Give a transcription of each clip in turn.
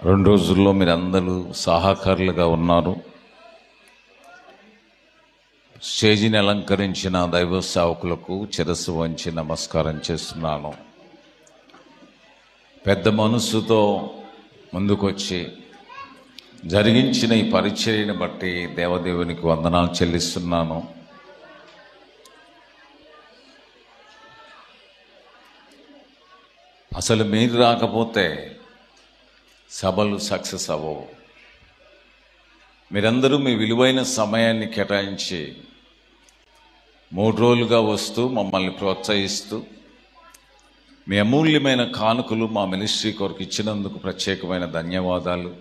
2 రోజుల్లో మీరందరూ సహకారులుగా ఉన్నారు. స్టేజిని అలంకరించిన దైవ సేవకులకు శిరస్సు వంచి నమస్కారం చేస్తున్నాను. పెద్ద మనసుతో ముందుకొచ్చి జరిగించిన ఈ పరిచర్యను బట్టి దేవదేవునికి వందనాలు చెల్లిస్తున్నాను. అసలు మీరు రాకపోతే సభలు సక్సెస్ అవ్వవు. మీరందరూ మీ విలువైన సమయాన్ని కేటాయించి 3 రోజులుగా వస్తూ మమ్మల్ని ప్రోత్సహిస్తూ మీ అమూల్యమైన కానుకలు మా మినిస్ట్రీ కొరకు ఇచ్చినందుకు ప్రత్యేకమైన ధన్యవాదాలు.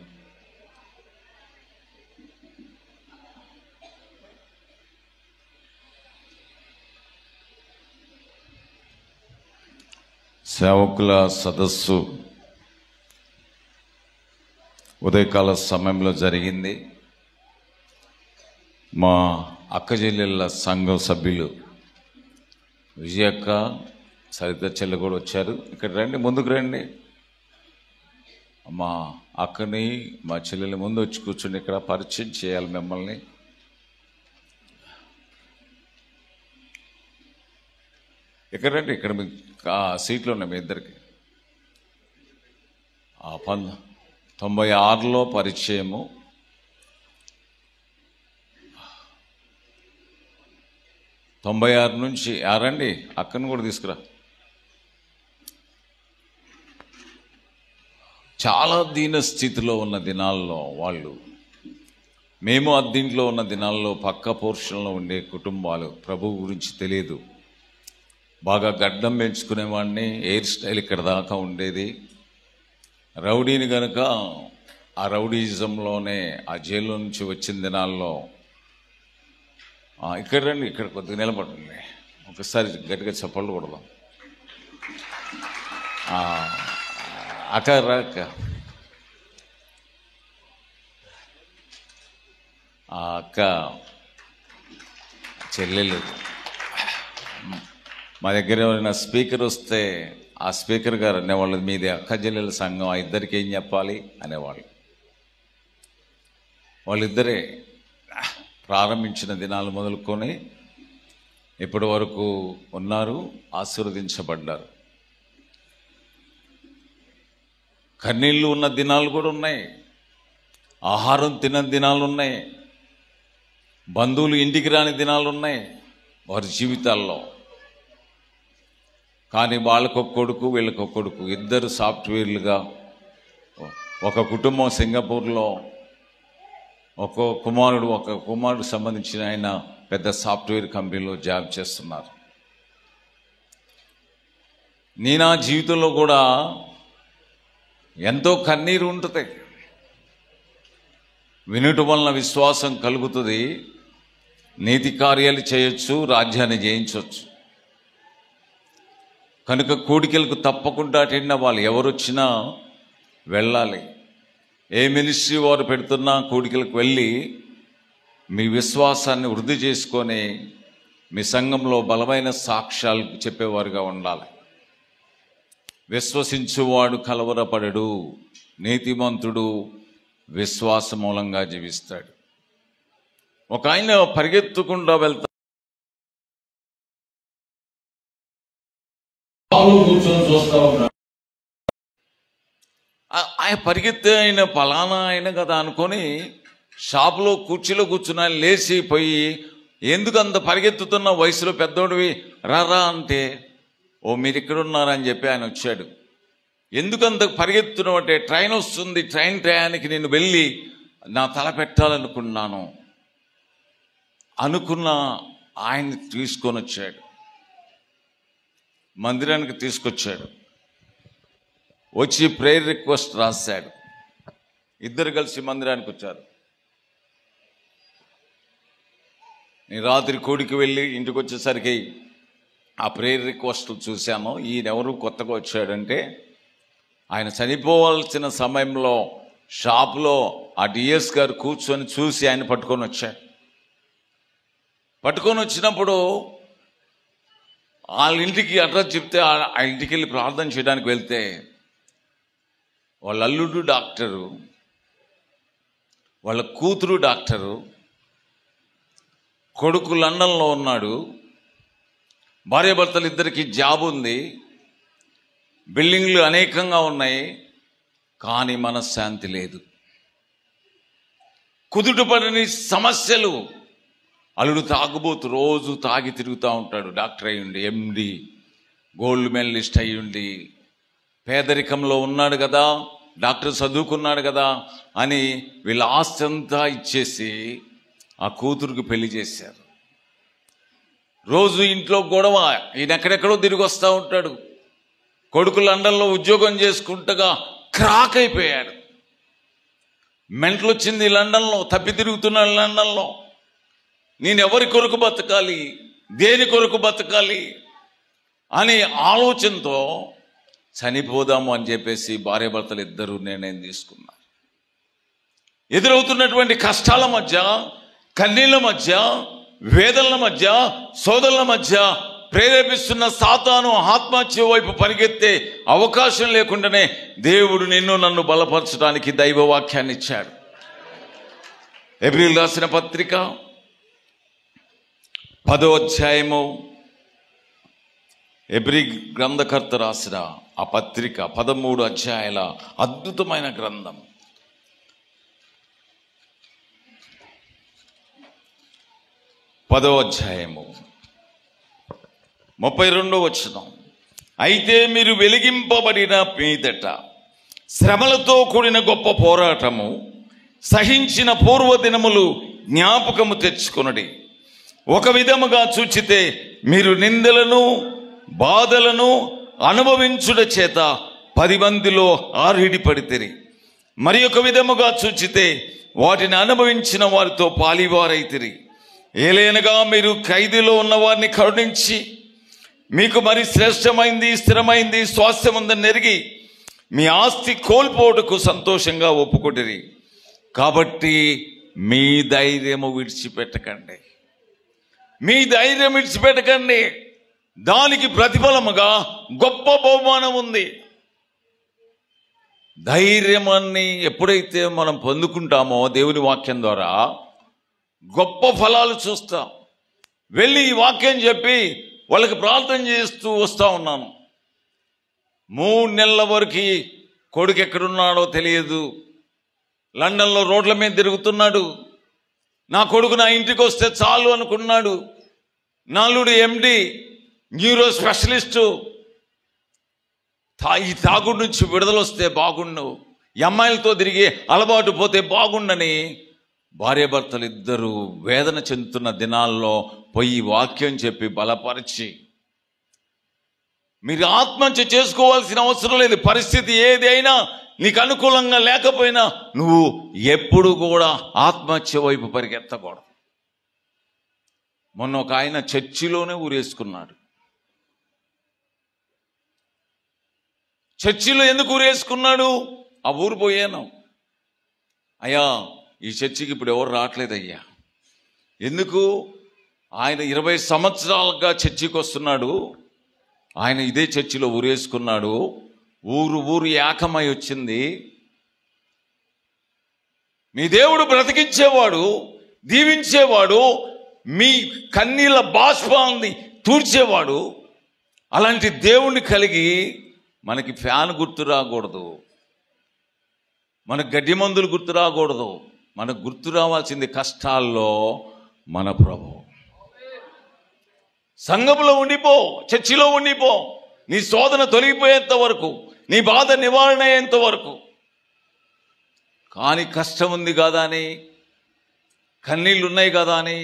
సేవకుల సదస్సు ఉదయకాల సమయంలో జరిగింది. మా అక్కచెల్లెళ్ళ సంఘం సభ్యులు విజయక్క, సరిత చెల్లె కూడా వచ్చారు. ఇక్కడ రండి, ముందుకు రండి. మా అక్కని మా చెల్లెల ముందు వచ్చి కూర్చుని ఇక్కడ పరిచయం చేయాలి మిమ్మల్ని. ఇక్కడ రండి, ఇక్కడ మీ సీట్లు ఉన్నాయి మీ ఇద్దరికి. 96లో పరిచయము, 96 నుంచి రండి, అక్కను కూడా తీసుకురా. చాలా దీన స్థితిలో ఉన్న దినాల్లో వాళ్ళు, మేము అద్దీంట్లో ఉన్న దినాల్లో పక్క పోర్షన్లో ఉండే కుటుంబాలు, ప్రభువు గురించి తెలియదు. బాగా గడ్డం పెంచుకునేవాడిని, హెయిర్ స్టైల్ ఇక్కడ దాకా ఉండేది. రౌడీని కనుక ఆ రౌడీజంలోనే ఆ జైల్లో నుంచి వచ్చిన దినాల్లో ఇక్కడ రండి, ఇక్కడ కొద్దిగా నిలబడండి, ఒకసారి గట్టిగా చప్పట్లు కొడదాం. అక్క రాక అక్క చెల్లెలు మా దగ్గర ఎవరైనా స్పీకర్ వస్తే ఆ స్పీకర్ గారు అనేవాళ్ళు, మీది అక్క చెల్లెల సంఘం, ఆ ఇద్దరికి ఏం చెప్పాలి అనేవాళ్ళు. వాళ్ళిద్దరే ప్రారంభించిన దినాలు మొదలుకొని ఇప్పటి వరకు ఉన్నారు, ఆశీర్వదించబడ్డారు. కన్నీళ్ళు ఉన్న దినాలు కూడా ఉన్నాయి, ఆహారం తిన్న దినాలు ఉన్నాయి, బంధువులు ఇంటికి రాని దినాలు ఉన్నాయి వారి జీవితాల్లో. కానీ వాళ్ళకొక కొడుకు, వీళ్ళకొక కొడుకు, ఇద్దరు సాఫ్ట్వేర్లుగా, ఒక కుటుంబం సింగపూర్లో, ఒక కుమారుడు సంబంధించిన ఆయన పెద్ద సాఫ్ట్వేర్ కంపెనీలో జాబ్ చేస్తున్నారు. నా జీవితంలో కూడా ఎంతో కన్నీరు ఉంటుంది. వినటం వలన విశ్వాసం కలుగుతుంది, నీతి కార్యాలు చేయొచ్చు, రాజ్యాన్ని జయించవచ్చు. కనుక కోడికలకు తప్పకుండా అటెండ్ అవ్వాలి. ఎవరు వచ్చినా వెళ్ళాలి. ఏ మినిస్ట్రీ వారు పెడుతున్నా కోడికలకు వెళ్ళి మీ విశ్వాసాన్ని వృద్ధి చేసుకొని మీ సంఘంలో బలమైన సాక్ష్యాలు చెప్పేవారుగా ఉండాలి. విశ్వసించువాడు కలవరపడడు, నీతిమంతుడు విశ్వాస మూలంగా జీవిస్తాడు. ఒక ఆయన పరిగెత్తుకుండా వెళ్తాడు, కూర్చొని చూస్తా ఉన్నాడు. ఆయన పరిగెత్తే ఆయన పలానా ఆయన కదా అనుకొని షాపులో కుర్చీలో కూర్చున్న లేచిపోయి, ఎందుకు అంత పరిగెత్తుతున్న, వయసులో పెద్దోడివి రారా అంటే, మీరు ఇక్కడ ఉన్నారని చెప్పి ఆయన వచ్చాడు. ఎందుకంత పరిగెత్తున్నావు అంటే, ట్రైన్ వస్తుంది, ట్రైన్ టయానికి నేను వెళ్ళి నా తల పెట్టాలనుకున్నాను అనుకున్న ఆయన్ని తీసుకొని వచ్చాడు, మందిరానికి తీసుకొచ్చాడు. వచ్చి ప్రేయర్ రిక్వెస్ట్ రాశాడు. ఇద్దరు కలిసి మందిరానికి వచ్చారు. నేను రాత్రి కోడికి వెళ్ళి ఇంటికి వచ్చేసరికి ఆ ప్రేయర్ రిక్వెస్ట్ చూశాను. ఈయనెవరు కొత్తగా వచ్చాడంటే, ఆయన చనిపోవాల్సిన సమయంలో షాప్లో ఆ డిఎస్ గారు కూర్చొని చూసి ఆయన పట్టుకొని వచ్చాడు. పట్టుకొని వచ్చినప్పుడు వాళ్ళ ఇంటికి అడ్రస్ చెప్తే ఆ ఇంటికి వెళ్ళి ప్రార్థన చేయడానికి వెళ్తే వాళ్ళ అల్లుడు డాక్టరు, వాళ్ళ కూతురు డాక్టరు, కొడుకు లండన్లో ఉన్నాడు, భార్యాభర్తలు ఇద్దరికి జాబ్ ఉంది, బిల్డింగ్లు అనేకంగా ఉన్నాయి, కానీ మనశ్శాంతి లేదు. కుదుటపడని సమస్యలు. అల్లుడు తాగుబోతు, రోజు తాగి తిరుగుతూ ఉంటాడు. డాక్టర్ అయ్యుండి, ఎండి, గోల్డ్ మెడలిస్ట్ అయ్యుండి, పేదరికంలో ఉన్నాడు కదా, డాక్టర్ చదువుకున్నాడు కదా అని వీళ్ళ ఆస్తి అంతా ఇచ్చేసి ఆ కూతురుకి పెళ్లి చేశారు. రోజు ఇంట్లో గొడవ. ఈయన ఎక్కడెక్కడో తిరిగి వస్తూ ఉంటాడు. కొడుకు లండన్లో ఉద్యోగం చేసుకుంటగా క్రాక్ అయిపోయాడు. మెంటలు వచ్చింది లండన్లో, తప్పి తిరుగుతున్నాడు లండన్లో. నేను ఎవరి కొరకు బతకాలి, దేని కొరకు బతకాలి అనే ఆలోచనతో చనిపోదాము అని చెప్పేసి భార్యాభర్తలు ఇద్దరు నిర్ణయం తీసుకున్నారు. ఎదురవుతున్నటువంటి కష్టాల మధ్య, కన్నీళ్ల మధ్య, వేదనల మధ్య, శోధనల మధ్య ప్రేరేపిస్తున్న సాతాను ఆత్మహత్య వైపు పరిగెత్తే అవకాశం లేకుండానే దేవుడు నిన్ను నన్ను బలపరచడానికి దైవ వాక్యాన్ని ఇచ్చాడు. ఎబ్రీలు రాసిన పత్రిక 10వ అధ్యాయము, ఎబ్రీ గ్రంథకర్త రాసిన ఆ పత్రిక 13 అధ్యాయాల అద్భుతమైన గ్రంథం. 10వ అధ్యాయము 32వ వచనం. అయితే మీరు వెలిగింపబడిన మీదట శ్రమలతో కూడిన గొప్ప పోరాటము సహించిన పూర్వదినములు జ్ఞాపకము తెచ్చుకొనుడి. ఒక విధముగా చూచితే మీరు నిందలను బాధలను అనుభవించుట చేత 10 మందిలో ఆర్హిడి పడితిరి. మరి ఒక విధముగా చూచితే వాటిని అనుభవించిన వారితో పాలివారైతిరి. ఏలైనగా మీరు ఖైదీలో ఉన్న వారిని కరుణించి మీకు మరి శ్రేష్టమైంది, స్థిరమైంది, స్వాస్థ్యముందని ఎరిగి మీ ఆస్తి కోల్పోటుకు సంతోషంగా ఒప్పుకొంటిరి. కాబట్టి మీ ధైర్యము విడిచిపెట్టకండి. మీ ధైర్యం విడిచిపెట్టకండి. దానికి ప్రతిఫలముగా గొప్ప బహుమానం ఉంది. ధైర్యాన్ని ఎప్పుడైతే మనం పొందుకుంటామో దేవుని వాక్యం ద్వారా గొప్ప ఫలాలు చూస్తాం. వెళ్ళి ఈ వాక్యం చెప్పి వాళ్ళకి ప్రార్థన చేస్తూ వస్తూ ఉన్నాను. 3 నెలల వరకు కొడుకు ఎక్కడున్నాడో తెలియదు. లండన్లో రోడ్ల మీద తిరుగుతున్నాడు. నా కొడుకు నా ఇంటికి వస్తే చాలు అనుకున్నాడు. నాలుడు ఎండి, న్యూరో స్పెషలిస్టు. ఈ తాగుడు నుంచి విడుదల వస్తే బాగుండు, ఈ అమ్మాయిలతో తిరిగి అలవాటు పోతే బాగుండని భార్యాభర్తలు ఇద్దరు వేదన చెందుతున్న దినాల్లో పోయి వాక్యం చెప్పి బలపరిచి, మీరు ఆత్మహత్య చేసుకోవాల్సిన అవసరం లేదు. పరిస్థితి ఏది అయినా నీకు అనుకూలంగా లేకపోయినా నువ్వు ఎప్పుడు కూడా ఆత్మహత్య వైపు పరిగెత్తకూడదు. మొన్న ఒక ఆయన చర్చిలోనే ఊరేసుకున్నాడు. చర్చిలో ఎందుకు ఊరేసుకున్నాడు? ఆ ఊరు పోయాను. అయ్యా, ఈ చర్చికి ఇప్పుడు ఎవరు రావట్లేదయ్యా. ఎందుకు? ఆయన 20 సంవత్సరాలుగా చర్చికి వస్తున్నాడు. ఆయన ఇదే చర్చిలో ఊరేసుకున్నాడు. ఊరు ఏకమై వచ్చింది. మీ దేవుడు బ్రతికించేవాడు, దీవించేవాడు, మీ కన్నీళ్ళ బాష్పాలని తూర్చేవాడు. అలాంటి దేవుణ్ణి కలిగి మనకి ఫ్యాన్ గుర్తు రాకూడదు, మనకు గడ్డి మందులు గుర్తు రాకూడదు. మనకు గుర్తు రావాల్సింది కష్టాల్లో మన ప్రభు. సంఘంలో ఉండిపో, చర్చిలో ఉండిపో, నీ శోధన తొలగిపోయేంత వరకు, నీ బాధ నివారణ అయ్యేంత వరకు. కానీ కష్టం ఉంది కదా అని, కన్నీళ్ళు ఉన్నాయి కదా అని,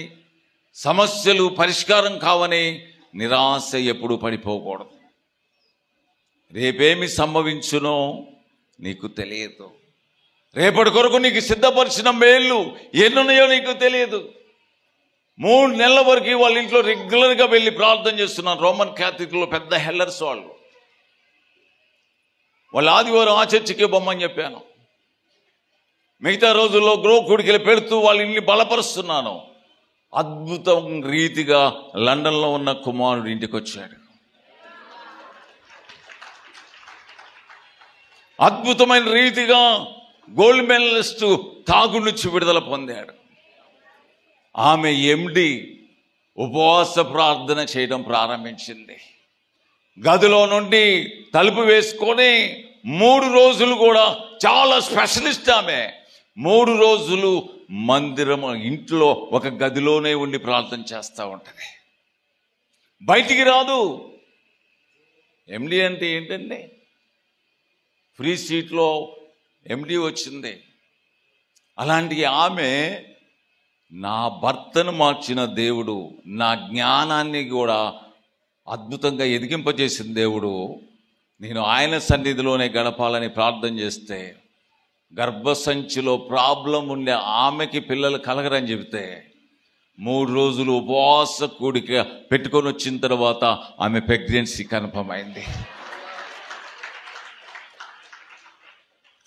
సమస్యలు పరిష్కారం కావని నిరాశ ఎప్పుడు పడిపోకూడదు. రేపేమి సంభవించునో నీకు తెలియదు. రేపటి కొరకు నీకు సిద్ధపరిచిన మేళ్ళు ఎన్నున్నాయో నీకు తెలియదు. 3 నెలల వరకు వాళ్ళ ఇంట్లో రెగ్యులర్గా వెళ్ళి ప్రార్థన చేస్తున్నాను. రోమన్ క్యాథలిక్లో పెద్ద హెల్లర్స్ వాళ్ళు ఆదివారం ఆ చర్చికి బొమ్మని చెప్పాను. మిగతా రోజుల్లో కూడికలు పెడుతూ వాళ్ళ ఇల్లు బలపరుస్తున్నాను. అద్భుతం రీతిగా లండన్లో ఉన్న కుమారుడు ఇంటికి వచ్చాడు. అద్భుతమైన రీతిగా గోల్డ్ మెడలిస్టు తాగుడు నుంచి విడుదల పొందాడు. ఆమె ఎండి ఉపవాస ప్రార్థన చేయడం ప్రారంభించింది. గదిలో నుండి తలుపు వేసుకొని 3 రోజులు కూడా, చాలా స్పెషలిస్ట్ ఆమె, 3 రోజులు మందిరం ఇంట్లో ఒక గదిలోనే ఉండి ప్రార్థన చేస్తూ ఉంటుంది. బయటికి రాదు. ఎండి అంటే ఏంటండి? ఫ్రీ సీట్లో ఎండి వచ్చింది. అలాంటి ఆమె, నా భర్తను మార్చిన దేవుడు, నా జ్ఞానాన్ని కూడా అద్భుతంగా ఎదిగింపజేసిన దేవుడు, నేను ఆయన సన్నిధిలోనే గడపాలని ప్రార్థన చేస్తే, గర్భసంచిలో ప్రాబ్లం ఉండే ఆమెకి పిల్లలు కలగరని చెబితే 3 రోజులు ఉపవాస కూడిక పెట్టుకొని వచ్చిన తర్వాత ఆమె ప్రెగ్నెన్సీ కన్ఫర్మ్ అయింది.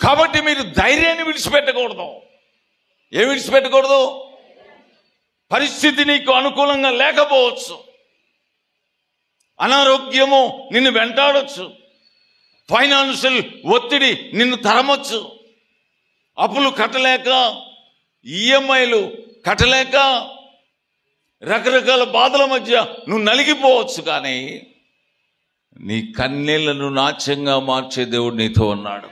కాబట్టి మీరు ధైర్యాన్ని విడిచిపెట్టకూడదు. ఏం విడిచిపెట్టకూడదు? పరిస్థితి నీకు అనుకూలంగా లేకపోవచ్చు, అనారోగ్యము నిన్ను వెంటాడొచ్చు, ఫైనాన్షియల్ ఒత్తిడి నిన్ను తరమొచ్చు, అప్పులు కట్టలేక, ఈఎంఐలు కట్టలేక, రకరకాల బాధల మధ్య నువ్వు నలిగిపోవచ్చు. కానీ నీ కన్నీళ్లను నాట్యంగా మార్చే దేవుడు నీతో ఉన్నాడు.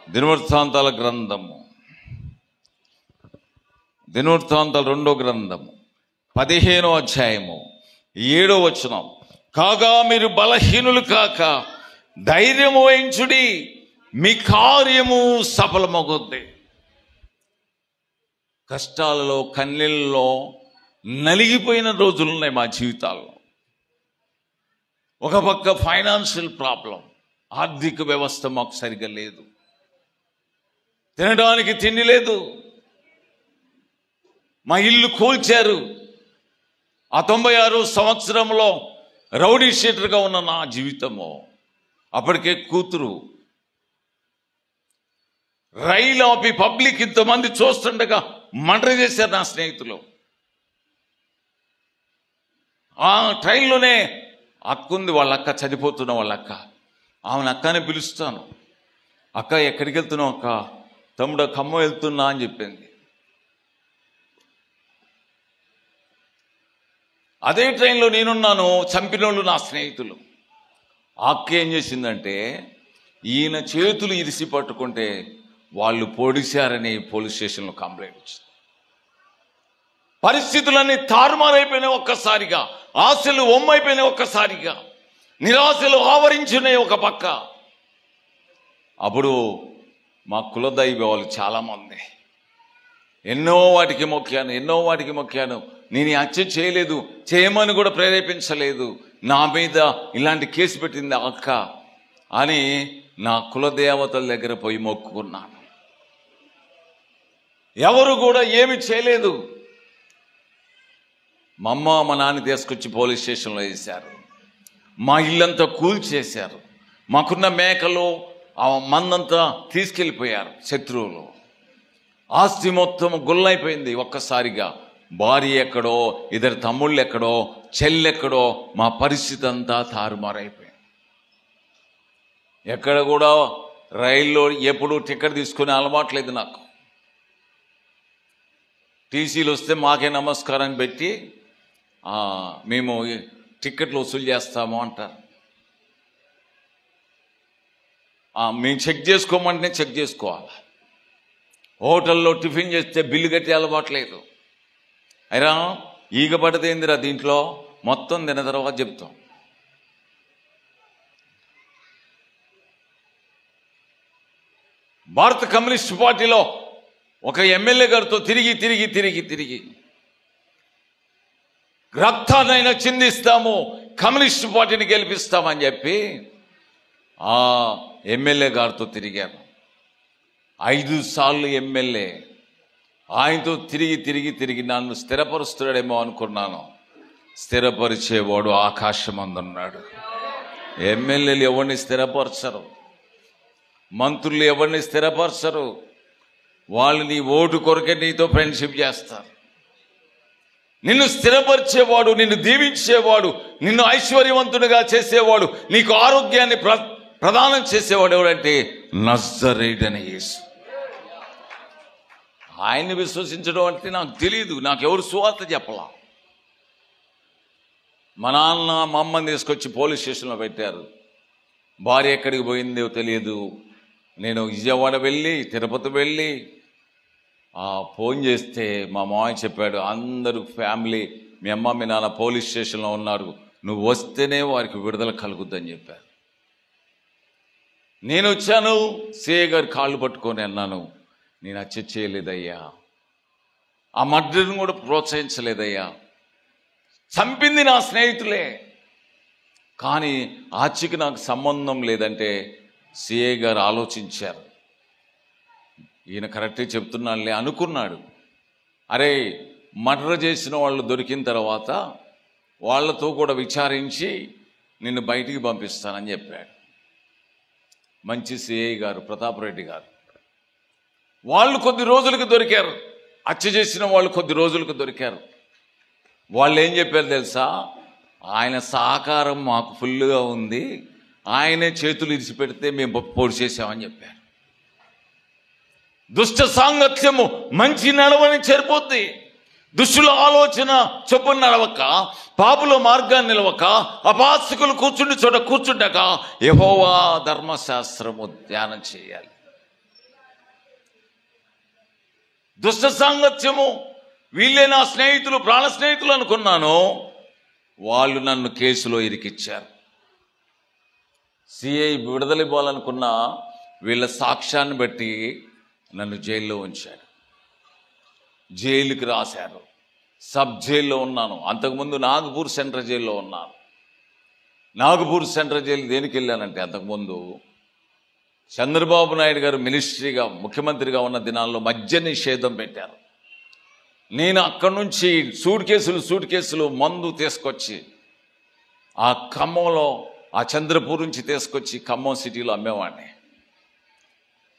దినవృత్తాంతాల గ్రంథము, దినవృత్తాంతాల 2వ గ్రంథము 15వ అధ్యాయము 7వ వచనం. కాగా మీరు బలహీనులు కాక ధైర్యము వహించుడి, మీ కార్యము సఫలమగుద్ది. కష్టాలలో, కన్నీళ్ళలో నలిగిపోయిన రోజులున్నాయి మా జీవితాల్లో. ఒక పక్క ఫైనాన్షియల్ ప్రాబ్లం, ఆర్థిక వ్యవస్థ మాకు సరిగ్గా లేదు, తినడానికి తిండి లేదు, మా ఇల్లు కూల్చారు. ఆ 96వ సంవత్సరంలో రౌడీ షీటర్గా ఉన్న నా జీవితము, అప్పటికే కూతురు, రైలు ఆపి పబ్లిక్ ఇంతమంది చూస్తుండగా మర్డర్ చేశారు నా స్నేహితులు. ఆ ట్రైన్లోనే అక్కుంది, వాళ్ళ అక్క, చనిపోతున్న వాళ్ళ అక్క. ఆమెను అక్కనే పిలుస్తాను. అక్క ఎక్కడికి వెళ్తున్నావు అక్క? తమ్ముడు ఖమ్మం వెళ్తున్నా అని చెప్పింది. అదే ట్రైన్లో నేనున్నాను, చంపినోళ్ళు నా స్నేహితులు. ఆ అక్క ఏం చేసిందంటే, ఈయన చేతులు ఇరిసి పట్టుకుంటే వాళ్ళు పొడిశారని పోలీస్ స్టేషన్లో కంప్లైంట్ ఇచ్చింది. పరిస్థితులన్నీ తారుమారైపోయినాయి ఒక్కసారిగా, ఆశలు ఒమ్మైపోయినాయి ఒక్కసారిగా, నిరాశలు ఆవరించున్నాయి ఒక పక్క. అప్పుడు మా కులదైవాలు చాలామంది, ఎన్నో వాటికి మొక్కాను, నేను ఈ హత్య చేయలేదు, చేయమని కూడా ప్రేరేపించలేదు, నా మీద ఇలాంటి కేసు పెట్టింది అక్క అని నా కులదేవతల దగ్గర పోయి మొక్కుకున్నాను. ఎవరు కూడా ఏమి చేయలేదు. మా అమ్మ మా నాన్న తీసుకొచ్చి పోలీస్ స్టేషన్లో వేశారు. మా ఇల్లంతా కూల్చేశారు. మాకున్న మేకలు, ఆ మందంతా తీసుకెళ్ళిపోయారు శత్రువులు. ఆస్తి మొత్తం గుల్లైపోయింది ఒక్కసారిగా. భార్య ఎక్కడో, 2 తమ్ముళ్ళు ఎక్కడో, చెల్లెక్కడో, మా పరిస్థితి అంతా తారుమారైపోయింది. ఎక్కడ కూడా రైల్లో ఎప్పుడు టికెట్ తీసుకునే అలవాట్లేదు నాకు. టీసీలు వస్తే మాకే నమస్కారం పెట్టి మేము టిక్కెట్లు వసూలు చేస్తాము అంటారు. మేము చెక్ చేసుకోమంటే చెక్ చేసుకోవాలి. హోటల్లో టిఫిన్ చేస్తే బిల్లు కట్టి అలవాట్లేదు. అయినా ఈగ పడితేందిరా దీంట్లో, మొత్తం తిన్న తర్వాత చెప్తాం. భారత కమ్యూనిస్ట్ పార్టీలో ఒక ఎమ్మెల్యే గారితో తిరిగి రక్తాన్నైనా చిందిస్తాము, కమ్యూనిస్ట్ పార్టీని గెలిపిస్తామని చెప్పి ఆ ఎమ్మెల్యే గారితో తిరిగాను. 5 సార్లు ఎమ్మెల్యే. ఆయనతో తిరిగి నన్ను స్థిరపరుస్తాడేమో అనుకున్నాను. స్థిరపరిచేవాడు ఆకాశమందున్నాడు. ఎమ్మెల్యేలు ఎవరిని స్థిరపరచరు, మంత్రులు ఎవరిని స్థిరపరచరు. వాళ్ళు నీ ఓటు కొరకే నీతో ఫ్రెండ్షిప్ చేస్తారు. నిన్ను స్థిరపరిచేవాడు, నిన్ను దీవించేవాడు, నిన్ను ఐశ్వర్యవంతునిగా చేసేవాడు, నీకు ఆరోగ్యాన్ని ప్రదానం చేసేవాడు ఎవడంటే నజరేయుడైన యేసు. ఆయన్ని విశ్వసించడం అంటే నాకు తెలియదు, నాకెవరు సువార్త చెప్పలా. మా నాన్న మా అమ్మని తీసుకొచ్చి పోలీస్ స్టేషన్లో పెట్టారు. భార్య ఎక్కడికి పోయిందో తెలియదు. నేను విజయవాడ వెళ్ళి తిరుపతి వెళ్ళి ఫోన్ చేస్తే మా మామయ్య చెప్పాడు, అందరూ ఫ్యామిలీ మీ అమ్మ మీ నాన్న పోలీస్ స్టేషన్లో ఉన్నారు, నువ్వు వస్తేనే వారికి విడుదల కలుగుద్దని చెప్పారు. నేను వచ్చాను, సిఐ గారు కాళ్ళు పట్టుకొని అన్నాను, నేను హత్య చేయలేదయ్యా, ఆ మర్డర్ని కూడా ప్రోత్సహించలేదయ్యా, చంపింది నా స్నేహితులే, కానీ హత్యకి నాకు సంబంధం లేదంటే సిఐ గారు ఆలోచించారు. ఈయన కరెక్టే చెప్తున్నానులే అనుకున్నాడు. అరే, మర్డర్ చేసిన వాళ్ళు దొరికిన తర్వాత వాళ్ళతో కూడా విచారించి నిన్ను బయటికి పంపిస్తానని చెప్పాడు. మంచి సిఐ గారు ప్రతాప్ రెడ్డి గారు. వాళ్ళు కొద్ది రోజులకు దొరికారు, హత్య చేసిన వాళ్ళు కొద్ది రోజులకు దొరికారు. వాళ్ళు ఏం చెప్పారు తెలుసా? ఆయన సహకారం మాకు ఫుల్గా ఉంది, ఆయనే చేతులు ఇడిచిపెడితే మేము పొడి చేసామని చెప్పారు. దుష్ట సాంగత్యము మంచి నడవని చేరిపోద్ది. దుష్టుల ఆలోచన చొప్పున నడవక, పాపుల మార్గాన్ని నిలవక, అపాసకులు కూర్చుండి చోట కూర్చుండక యెహోవా ధర్మశాస్త్రము ధ్యానం చేయాలి. దుష్ట సాంగత్యము, వీళ్ళే నా స్నేహితులు, ప్రాణ స్నేహితులు అనుకున్నాను, వాళ్ళు నన్ను కేసులో ఇరికిచ్చారు. సిఐ విడుదల ఇవ్వాలనుకున్నా వీళ్ళ సాక్ష్యాన్ని బట్టి నన్ను జైల్లో ఉంచాడు. జైలుకి రాశారు. సబ్ జైల్లో ఉన్నాను. అంతకుముందు నాగపూర్ సెంట్రల్ జైల్లో ఉన్నాను. నాగపూర్ సెంట్రల్ జైలు దేనికి వెళ్ళానంటే, అంతకుముందు చంద్రబాబు నాయుడు గారు మినిస్ట్రీగా ముఖ్యమంత్రిగా ఉన్న దినాల్లో మద్య నిషేధం పెట్టారు. నేను అక్కడి నుంచి సూట్ కేసులు మందు తీసుకొచ్చి ఆ ఖమ్మంలో, ఆ చంద్రపూర్ నుంచి తీసుకొచ్చి ఖమ్మం సిటీలో అమ్మేవాడిని.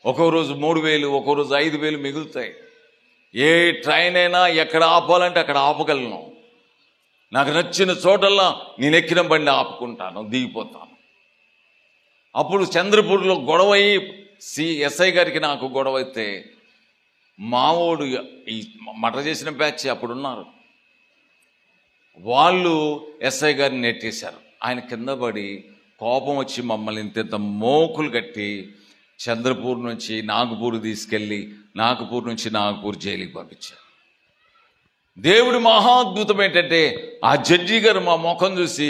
ఒక్కో రోజు 3,000, ఒక్కో రోజు 5,000 మిగులుతాయి. ఏ ట్రైన్ అయినా ఎక్కడ ఆపాలంటే అక్కడ ఆపగలను. నాకు నచ్చిన చోటల్లా నేను ఎక్కిన బండి ఆపుకుంటాను, దిగిపోతాను. అప్పుడు చంద్రపూర్లో గొడవ అయ్యి ఎస్ఐ గారికి నాకు గొడవ అయితే, మావోడు ఈ మర్డర్ చేసిన బ్యాచ్ అప్పుడున్నారు, వాళ్ళు ఎస్ఐ గారిని నెట్టేశారు. ఆయన కింద పడి కోపం వచ్చి మమ్మల్ని ఇంత మోకులు కట్టి చంద్రపూర్ నుంచి నాగపూర్ తీసుకెళ్ళి నాగపూర్ నుంచి నాగపూర్ జైలుకి పంపించారు. దేవుడి మహాద్భుతం ఏంటంటే, ఆ జడ్జి గారు మా ముఖం చూసి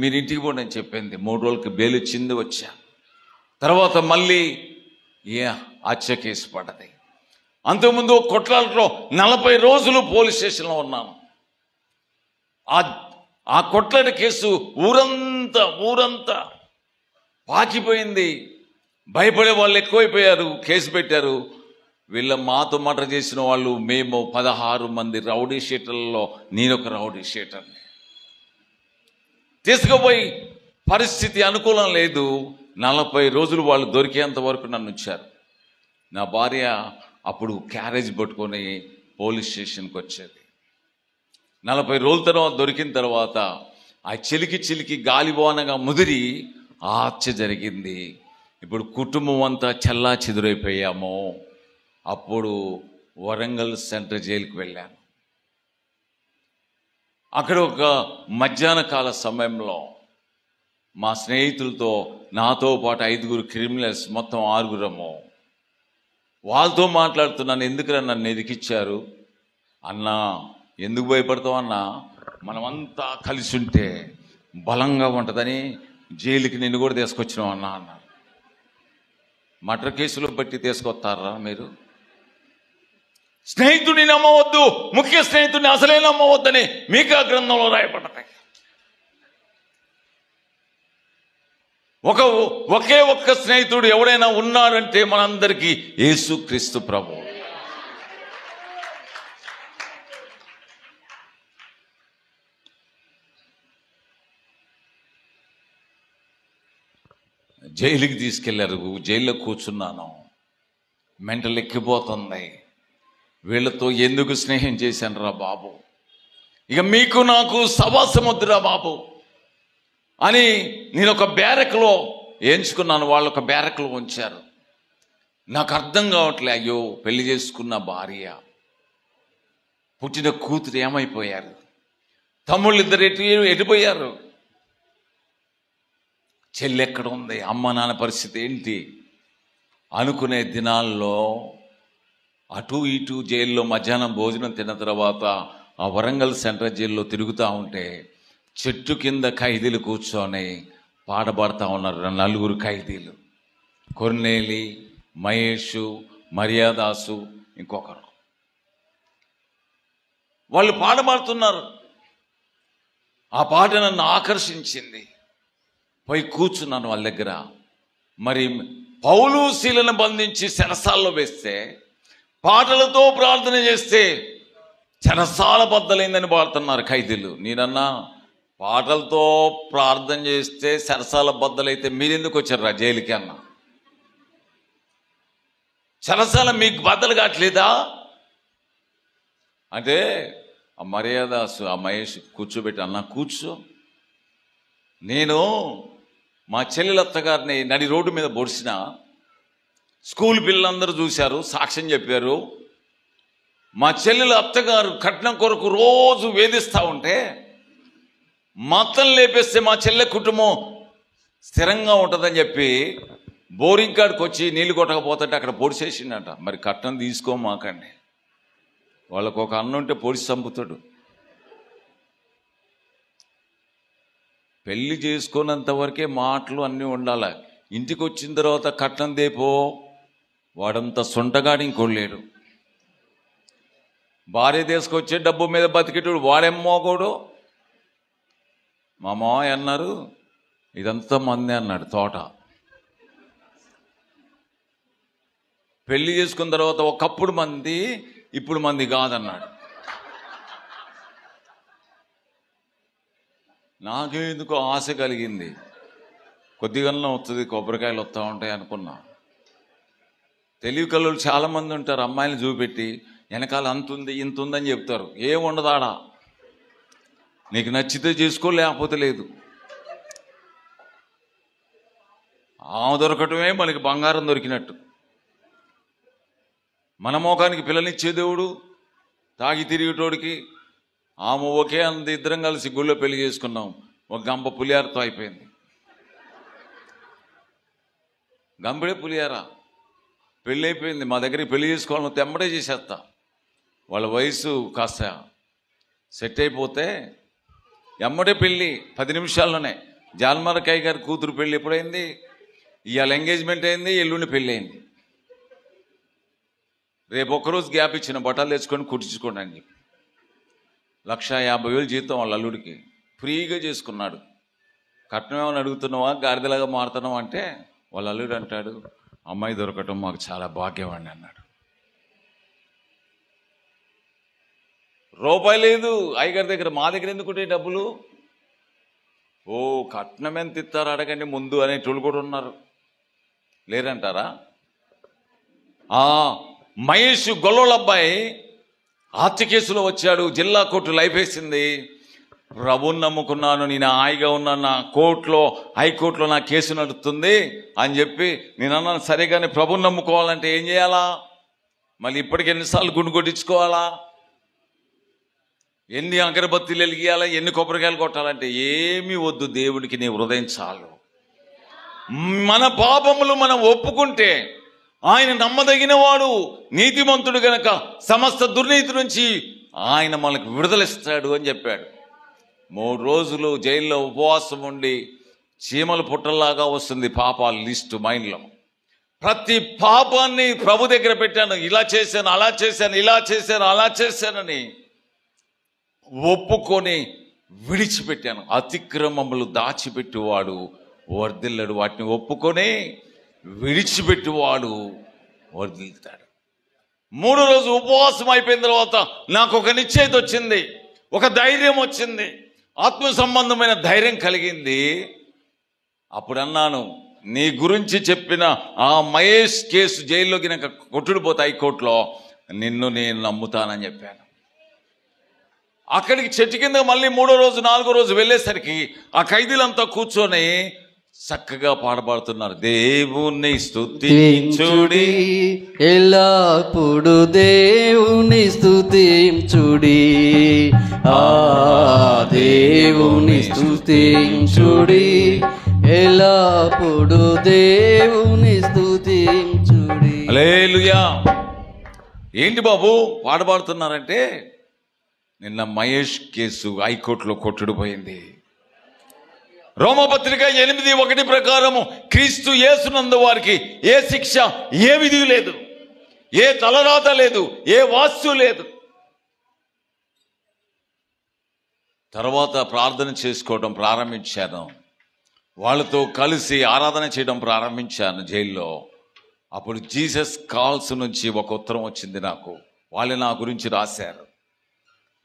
మీరు ఇంటికి పోండి అని చెప్పింది. 3 రోజులకి బెయిల్ ఇచ్చింది, వచ్చా. తర్వాత మళ్ళీ హత్య కేసు పడ్డది. అంతకుముందు కొట్లాటలో 40 రోజులు పోలీస్ స్టేషన్లో ఉన్నాను. ఆ కొట్లాట కేసు ఊరంతా పాకిపోయింది. భయపడే వాళ్ళు ఎక్కువైపోయారు, కేసు పెట్టారు. వీళ్ళ మాతో మర్డర్ చేసిన వాళ్ళు మేము 16 మంది రౌడీ షీటర్లలో నేనొక రౌడీ షీటర్ని. తీసుకుపోయి పరిస్థితి అనుకూలం లేదు. 40 రోజులు వాళ్ళు దొరికేంత వరకు నన్ను ఉంచారు. నా భార్య అప్పుడు క్యారేజ్ పట్టుకొని పోలీస్ స్టేషన్కి వచ్చేది. 40 రోజుల తర్వాత దొరికిన తర్వాత ఆ చిలికి గాలివానగా ముదిరి హత్య జరిగింది. ఇప్పుడు కుటుంబం అంతా చల్లా చెదురైపోయాము. అప్పుడు వరంగల్ సెంట్రల్ జైలుకి వెళ్ళాను. అక్కడ ఒక మధ్యాహ్న కాల సమయంలో మా స్నేహితులతో, నాతో పాటు 5 క్రిమినల్స్, మొత్తం 6 వాళ్ళతో మాట్లాడుతున్నాను. ఎందుకురా నన్ను ఎదికిచ్చారు? అన్నా, ఎందుకు భయపడతావు అన్నా, మనమంతా కలిసి ఉంటే బలంగా ఉంటుందని జైలుకి నిన్ను కూడా తీసుకొచ్చినావు అన్నా అన్నారు. మర్డర్ కేసులో బట్టి తీసుకొస్తారా మీరు? స్నేహితుడిని నమ్మవద్దు, ముఖ్య స్నేహితుడిని అసలే నమ్మవద్దని మీకా గ్రంథంలో రాయబడ్డాయి. ఒకే ఒక్క స్నేహితుడు ఎవడైనా ఉన్నాడంటే మనందరికీ యేసుక్రీస్తు ప్రభువు. జైలుకి తీసుకెళ్లారు. జైల్లో కూర్చున్నాను. మెంటల్ ఎక్కిపోతుంది. వీళ్ళతో ఎందుకు స్నేహం చేశాను రా బాబు, ఇక మీకు నాకు సవాసం వద్దురా బాబు అని నేను ఒక బ్యారక్లో ఎంచుకున్నాను. వాళ్ళు ఒక బ్యారక్లో ఉంచారు. నాకు అర్థం కావట్లే, అయ్యో పెళ్లి చేసుకున్న భార్య, పుట్టిన కూతురు ఏమైపోయారు, తమ్ముళ్ళు ఇద్దరు ఎటుపోయారు, చెల్లి ఎక్కడ ఉంది, అమ్మ నాన్న పరిస్థితి ఏంటి అనుకునే దినాల్లో అటు ఇటు జైల్లో మధ్యాహ్నం భోజనం తిన్న తర్వాత ఆ వరంగల్ సెంట్రల్ జైల్లో తిరుగుతూ ఉంటే చెట్టు కింద ఖైదీలు కూర్చొని పాట పాడుతూ ఉన్నారు. 4 ఖైదీలు, కొర్నేలి, మహేషు, మర్యాదాసు, ఇంకొకరు. వాళ్ళు పాట పాడుతున్నారు. ఆ పాట నన్ను ఆకర్షించింది. పోయి కూర్చున్నాను వాళ్ళ దగ్గర. మరి పౌలు శీలను బంధించి చెరసాల్లో వేస్తే, పాటలతో ప్రార్థన చేస్తే చెరసాల బద్దలైందని పాడుతున్నారు ఖైదీలు. నేనన్నా, పాటలతో ప్రార్థన చేస్తే చెరసాల బద్దలైతే మీరెందుకు వచ్చారా జైలుకి అన్నా? చెరసాల మీకు బద్దలు కావట్లేదా అంటే, ఆ మర్యాదాసు, ఆ మహేష్ కూర్చోబెట్టి, అన్నా కూర్చో, నేను మా చెల్లెలత్తగారిని నడి రోడ్డు మీద పొడిచిన, స్కూల్ పిల్లలందరూ చూశారు, సాక్ష్యం చెప్పారు. మా చెల్లెల అత్తగారు కట్నం కొరకు రోజు వేధిస్తూ ఉంటే, మొత్తం లేపేస్తే మా చెల్లె కుటుంబం స్థిరంగా ఉంటుందని చెప్పి బోరింగ్ కాడికి వచ్చి నీళ్లు కొట్టకపోతుంటే అక్కడ పొడిచేసిండట. మరి కట్నం తీసుకోమాకండి, వాళ్ళకు ఒక అన్న ఉంటే పొడిచి చంపుతాడు. పెళ్లి చేసుకున్నంత వరకే మాటలు అన్నీ ఉండాలి. ఇంటికి వచ్చిన తర్వాత కట్నం దేపో, వాడంతా సొంటగాడి ఇంకోలేడు. భార్య తీసుకొచ్చే డబ్బు మీద బతికేటోడు వాడేమోగోడు. మా మామయ్య అన్నారు, ఇదంతా మంది అన్నాడు తోట. పెళ్లి చేసుకున్న తర్వాత ఒకప్పుడు మంది, ఇప్పుడు మంది కాదన్నాడు. నాకెందుకు ఆశ కలిగింది, కొద్దిగానే వస్తుంది, కొబ్బరికాయలు వస్తూ ఉంటాయి అనుకున్నా. తెలివి కళ్ళు చాలామంది ఉంటారు, అమ్మాయిని చూపెట్టి వెనకాల అంతుంది ఇంత ఉందని చెప్తారు. ఏం ఉండదాడా, నీకు నచ్చితే చేసుకో, లేకపోతే లేదు. ఆమె దొరకటమే మనకి బంగారం దొరికినట్టు. మన మోకానికి పిల్లనిచ్చే దేవుడు, తాగి తిరిగేటోడికి ఆమె ఒకే అంది. ఇద్దరం కలిసి గుళ్ళో పెళ్లి చేసుకున్నాం. ఒక గంప పులిహారతో అయిపోయింది. గంపడే పులిహార పెళ్ళి అయిపోయింది. మా దగ్గరికి పెళ్లి చేసుకోవాలని తెమ్మడే చేసేస్తా. వాళ్ళ వయసు కాస్త సెట్ అయిపోతే ఎమ్మడే పెళ్ళి 10 నిమిషాల్లోనే. జాల్మరకాయ గారి కూతురు పెళ్ళి ఎప్పుడైంది, ఇవాళ ఎంగేజ్మెంట్ అయింది, ఎల్లుండి పెళ్ళి అయింది. రేపు ఒక్కరోజు గ్యాప్ ఇచ్చిన, బట్టలు తెచ్చుకొని కుట్టించుకోండి అని చెప్పి 1,50,000 జీతం వాళ్ళ అల్లుడికి ఫ్రీగా చేసుకున్నాడు. కట్నం ఏమని అడుగుతున్నావా, గాడిదలాగా మారుతున్నావా అంటే, వాళ్ళ అల్లుడు అంటాడు, అమ్మాయి దొరకటం మాకు చాలా భాగ్యం అండి అన్నాడు. రూపాయి లేదు అయ్యగారి దగ్గర. మా దగ్గర ఎందుకుంటే డబ్బులు? ఓ కట్నం ఎంత ఇస్తారు అడగండి ముందు అనేటోళ్ళు కూడా ఉన్నారు, లేరంటారా? మహేష్ గొల్లోళ్ళ అబ్బాయి హత్య కేసులో వచ్చాడు. జిల్లా కోర్టు లైఫ్ వేసింది. ప్రభుని నమ్ముకున్నాను, నేను హాయిగా ఉన్నాను, నా కోర్టులో హైకోర్టులో నా కేసు నడుస్తుంది అని చెప్పి నేను అన్నాను. సరే కానీ ప్రభుని నమ్ముకోవాలంటే ఏం చేయాలా? మళ్ళీ ఇప్పటికి ఎన్నిసార్లు గుండు కొట్టించుకోవాలా? ఎన్ని అగరబత్తీలు వెలిగియాలా? ఎన్ని కొబ్బరికాయలు కొట్టాలంటే ఏమీ వద్దు. దేవుడికి నీ హృదయం చాలు. మన పాపములు మనం ఒప్పుకుంటే ఆయన నమ్మదగిన వాడు, నీతిమంతుడు గనక సమస్త దుర్నీతి నుంచి ఆయన మనకు విడుదలిస్తాడు అని చెప్పాడు. 3 రోజులు జైల్లో ఉపవాసం ఉండి చీమల పుట్టల్లాగా వస్తుంది పాపాల లిస్టు మైండ్లో. ప్రతి పాపాన్ని ప్రభు దగ్గర పెట్టాను. ఇలా చేశాను, అలా చేశాను, ఇలా చేశాను, అలా చేశానని ఒప్పుకొని విడిచిపెట్టాను. అతిక్రమములు దాచిపెట్టువాడు వర్ధిల్లడు, వాటిని ఒప్పుకొని విడిచిపెట్టువాడు వర్ధిల్తాడు. 3వ రోజు ఉపవాసం అయిపోయిన తర్వాత నాకు ఒక నిశ్చయిత వచ్చింది, ఒక ధైర్యం వచ్చింది, ఆత్మ సంబంధమైన ధైర్యం కలిగింది. అప్పుడు అన్నాను, నీ గురించి చెప్పిన ఆ మహేష్ కేసు జైల్లోకి నాకు కొట్టుడిపోతే హైకోర్టులో నిన్ను నేను నమ్ముతానని చెప్పాను. అక్కడికి చెట్టు కింద మళ్ళీ 3వ రోజు 4వ రోజు వెళ్ళేసరికి ఆ ఖైదీలంతా కూర్చొని చక్కగా పాడబడుతున్నారు. దేవుని స్తుతించుడి, ఎల్లప్పుడు దేవుని స్తుతించుడి, ఆ దేవుని స్తుతించుడి, ఎల్లప్పుడు దేవుని స్తుతించుడి. హల్లెలూయా. ఏంటి బాబు పాడబడుతున్నారంటే, నిన్న మహేష్ కేసు హైకోర్టులో కొట్టుడిపోయింది. రోమపత్రిక 8:1 ప్రకారము క్రీస్తు యేసునందు వారికి ఏ శిక్ష, ఏ విధి లేదు, ఏ తలరాత లేదు, ఏ వాస్తు లేదు. తర్వాత ప్రార్థన చేసుకోవడం ప్రారంభించాను, వాళ్ళతో కలిసి ఆరాధన చేయడం ప్రారంభించాను జైల్లో. అప్పుడు జీసస్ కాల్స్ నుంచి ఒక ఉత్తరం వచ్చింది నాకు. వాళ్ళు నా గురించి రాశారు.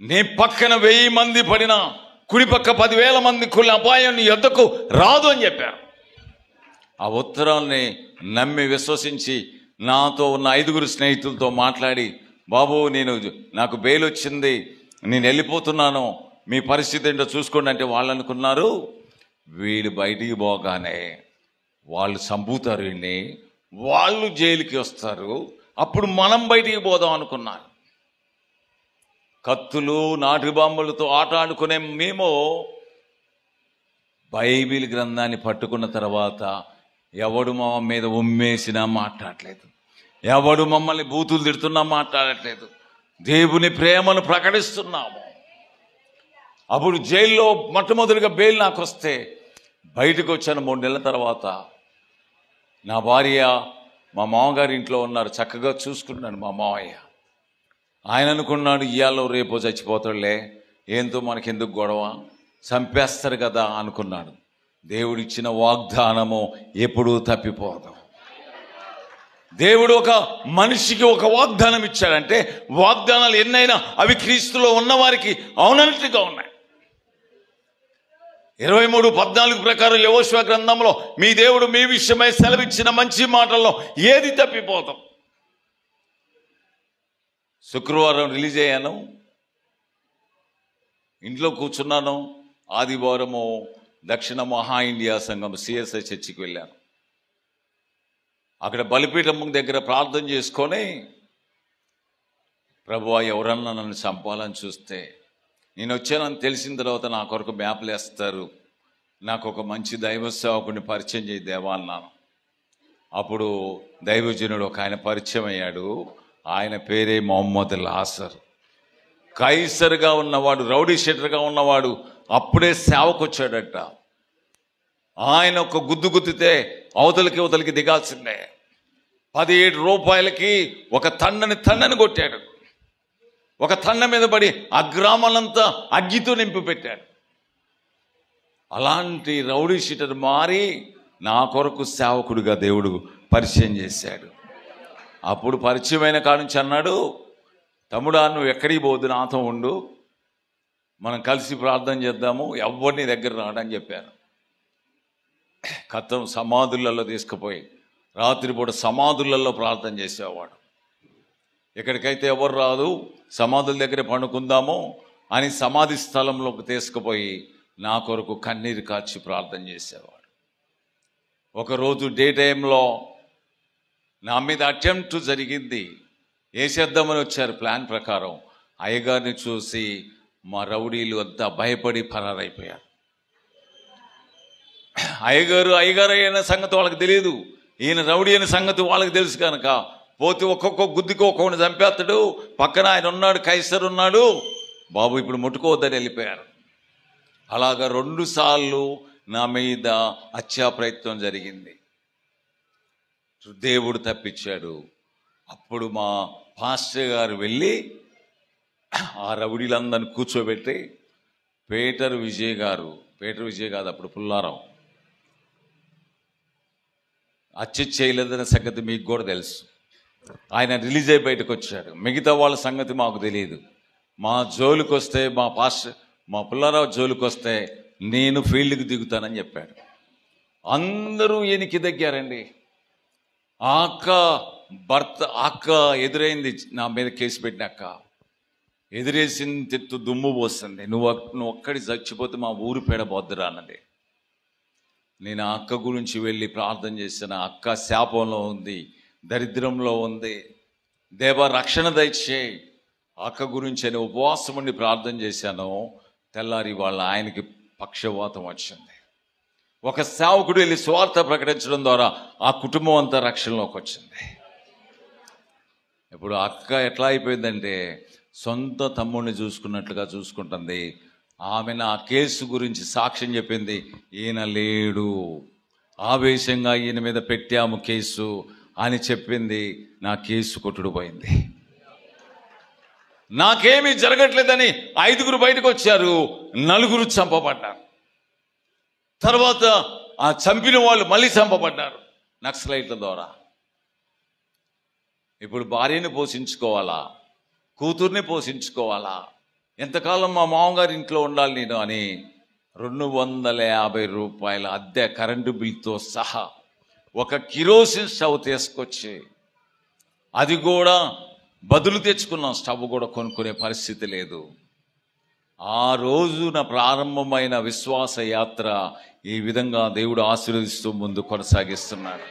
నీ పక్కన 1000 మంది పడినా కుడి పక్క 10,000 మంది కుళ్ళ అపాయం నీ యొద్దకు రాదు అని చెప్పారు. ఆ ఉత్తరాన్ని నమ్మి విశ్వసించి నాతో ఉన్న 5 స్నేహితులతో మాట్లాడి, బాబు నాకు బెయిల్ వచ్చింది, నేను వెళ్ళిపోతున్నాను, మీ పరిస్థితి ఏంటో చూసుకోండి అంటే, వాళ్ళు అనుకున్నారు వీడు బయటికి పోగానే వాళ్ళు చంపుతారు వీడిని, వాళ్ళు జైలుకి వస్తారు, అప్పుడు మనం బయటికి పోదాం అనుకున్నారు. కత్తులు నాటు బాంబులతో ఆట ఆడుకునే మేము బైబిల్ గ్రంథాన్ని పట్టుకున్న తర్వాత ఎవడు మా మీద ఉమ్మేసినా మాట్లాడలేదు, ఎవడు మమ్మల్ని బూతులు తిడుతున్నా మాట్లాడట్లేదు, దేవుని ప్రేమను ప్రకటిస్తున్నాము. అప్పుడు జైల్లో మొట్టమొదటిగా బెయిల్ నాకు వస్తే బయటకు వచ్చాను 3 నెలల తర్వాత. నా భార్య మా మామగారి ఇంట్లో ఉన్నారు, చక్కగా చూసుకున్నాను మా మామయ్య. ఆయన అనుకున్నాడు ఇయ్యాలో రేపో చచ్చిపోతాడులే, ఏంతో మనకెందుకు గొడవ, చంపేస్తారు కదా అనుకున్నాడు. దేవుడిచ్చిన వాగ్దానము ఎప్పుడూ తప్పిపోదు. దేవుడు ఒక మనిషికి ఒక వాగ్దానం ఇచ్చాడంటే, వాగ్దానాలు ఎన్నైనా అవి క్రీస్తులో ఉన్నవారికి అవునట్టుగా ఉన్నాయి. 23:14 ప్రకారం యెహోషువ గ్రంథంలో మీ దేవుడు మీ విషయమై సెలవిచ్చిన మంచి మాటల్లో ఏది తప్పిపోతాం. శుక్రవారం రిలీజ్ అయ్యాను, ఇంట్లో కూర్చున్నాను. ఆదివారము దక్షిణ మహా ఇండియా సంఘం CSI చర్చికి వెళ్ళాను. అక్కడ బలిపీఠం దగ్గర ప్రార్థన చేసుకొని, ప్రభువా ఎవరన్నా నన్ను చంపాలని చూస్తే, నేను వచ్చానని తెలిసిన తర్వాత నా కొరకు మ్యాప్లు వేస్తారు, నాకు ఒక మంచి దైవ సేవకుడిని పరిచయం చేయి దేవా అన్నాను. అప్పుడు దైవజనుడు ఒక ఆయన పరిచయం అయ్యాడు. ఆయన పేరే మొహమ్మద్ లాసర్. కైసర్గా ఉన్నవాడు, రౌడీ షీటర్గా ఉన్నవాడు అప్పుడే సేవకు వచ్చాడట. ఆయన ఒక గుద్దు గుద్దితే అవతలికి దిగాల్సిందే. 17 రూపాయలకి ఒక తండని కొట్టాడు. ఒక తండ మీద పడి ఆ గ్రామాలంతా అగ్గితో నింపి పెట్టాడు. అలాంటి రౌడీ షీటర్ మారి నా కొరకు సేవకుడిగా దేవుడు పరిచయం చేశాడు. అప్పుడు పరిచయమైన కాడ నుంచి అన్నాడు, తమ్ముడా నువ్వు ఎక్కడికి పోద్దు, నాతో ఉండు, మనం కలిసి ప్రార్థన చేద్దాము, ఎవరిని దగ్గర రాడని చెప్పాను. కథం సమాధులలో తీసుకుపోయి రాత్రిపూట సమాధులలో ప్రార్థన చేసేవాడు. ఎక్కడికైతే ఎవరు రాదు, సమాధుల దగ్గర పండుకుందాము అని సమాధి స్థలంలోకి తీసుకుపోయి నా కొరకు కన్నీరు కార్చి ప్రార్థన చేసేవాడు. ఒకరోజు డే టైంలో నా మీద అటెంప్ట్ జరిగింది. వేసేద్దామని వచ్చారు ప్లాన్ ప్రకారం. అయ్యగారిని చూసి మా రౌడీలు అంతా భయపడి పరారైపోయారు. అయ్యగారు అయిన సంగతి వాళ్ళకి తెలియదు, ఈయన రౌడీ అయిన సంగతి వాళ్ళకి తెలుసు కనుక పోతే ఒక్కొక్క గుద్దికి ఒక్కొక్కని చంపేస్తాడు. పక్కన ఆయన ఉన్నాడు, కైసర్ ఉన్నాడు, బాబు ఇప్పుడు ముట్టుకోవద్దని వెళ్ళిపోయారు. అలాగా 2 సార్లు నా మీద హత్యా ప్రయత్నం జరిగింది. దేవుడు తప్పించాడు. అప్పుడు మా పాస్టర్ గారు వెళ్ళి ఆ రౌడీలందరిని కూర్చోబెట్టి, పేటర్ విజయ్ కాదు అప్పుడు పుల్లారావు, హత్య చేయలేదనే సంగతి మీకు కూడా తెలుసు. ఆయన రిలీజ్ అయి బయటకు వచ్చాడు. మిగతా వాళ్ళ సంగతి మాకు తెలియదు. మా జోలికి వస్తే, మా పుల్లారావు జోలికి వస్తే నేను ఫీల్డ్కి దిగుతానని చెప్పాడు. అందరూ ఈయనకి దగ్గారండి. ఆ అక్క ఎదురైంది, నా మీద కేసు పెట్టినాక ఎదురేసిన తెత్తు దుమ్ము పోస్తుంది. నువ్వు ఒక్కడి చచ్చిపోతే మా ఊరు పేడ బొద్దురా అన్నది. నేను ఆ అక్క గురించి వెళ్ళి ప్రార్థన చేశాను. అక్క శాపంలో ఉంది, దరిద్రంలో ఉంది, దేవ రక్షణ దయచేయి అక్క గురించి అని ఉపవాసం ఉండి ప్రార్థన చేశాను. తెల్లారి వాళ్ళ ఆయనకి పక్షవాతం వచ్చింది. ఒక సేవకుడు వెళ్ళి స్వార్థ ప్రకటించడం ద్వారా ఆ కుటుంబం అంతా రక్షణలోకి వచ్చింది. ఇప్పుడు అక్క ఎట్లా అయిపోయిందంటే సొంత తమ్ముడిని చూసుకున్నట్లుగా చూసుకుంటుంది. ఆమె నా కేసు గురించి సాక్ష్యం చెప్పింది. ఈయన లేడు, ఆవేశంగా ఈయన మీద పెట్టాము కేసు అని చెప్పింది. నా కేసు కొట్టుడుపోయింది. నాకేమీ జరగట్లేదని 5 బయటకు వచ్చారు, 4 చంపబడ్డారు. తర్వాత ఆ చంపిన వాళ్ళు మళ్ళీ చంపబడ్డారు నక్సలైట్ల ద్వారా. ఇప్పుడు భార్యని పోషించుకోవాలా, కూతుర్ని పోషించుకోవాలా, ఎంతకాలం మా మామగారి ఇంట్లో ఉండాలి నేను అని 250 రూపాయల అద్దె కరెంటు బిల్తో సహా ఒక కిరోసిన్ స్టవ్ తీసుకొచ్చి, అది కూడా బదులు తెచ్చుకున్నాం, స్టవ్ కూడా కొనుక్కునే పరిస్థితి లేదు. ఆ రోజున ప్రారంభమైన విశ్వాస యాత్ర ఈ విధంగా దేవుడు ఆశీర్వదిస్తూ ముందు కొనసాగిస్తున్నాడు.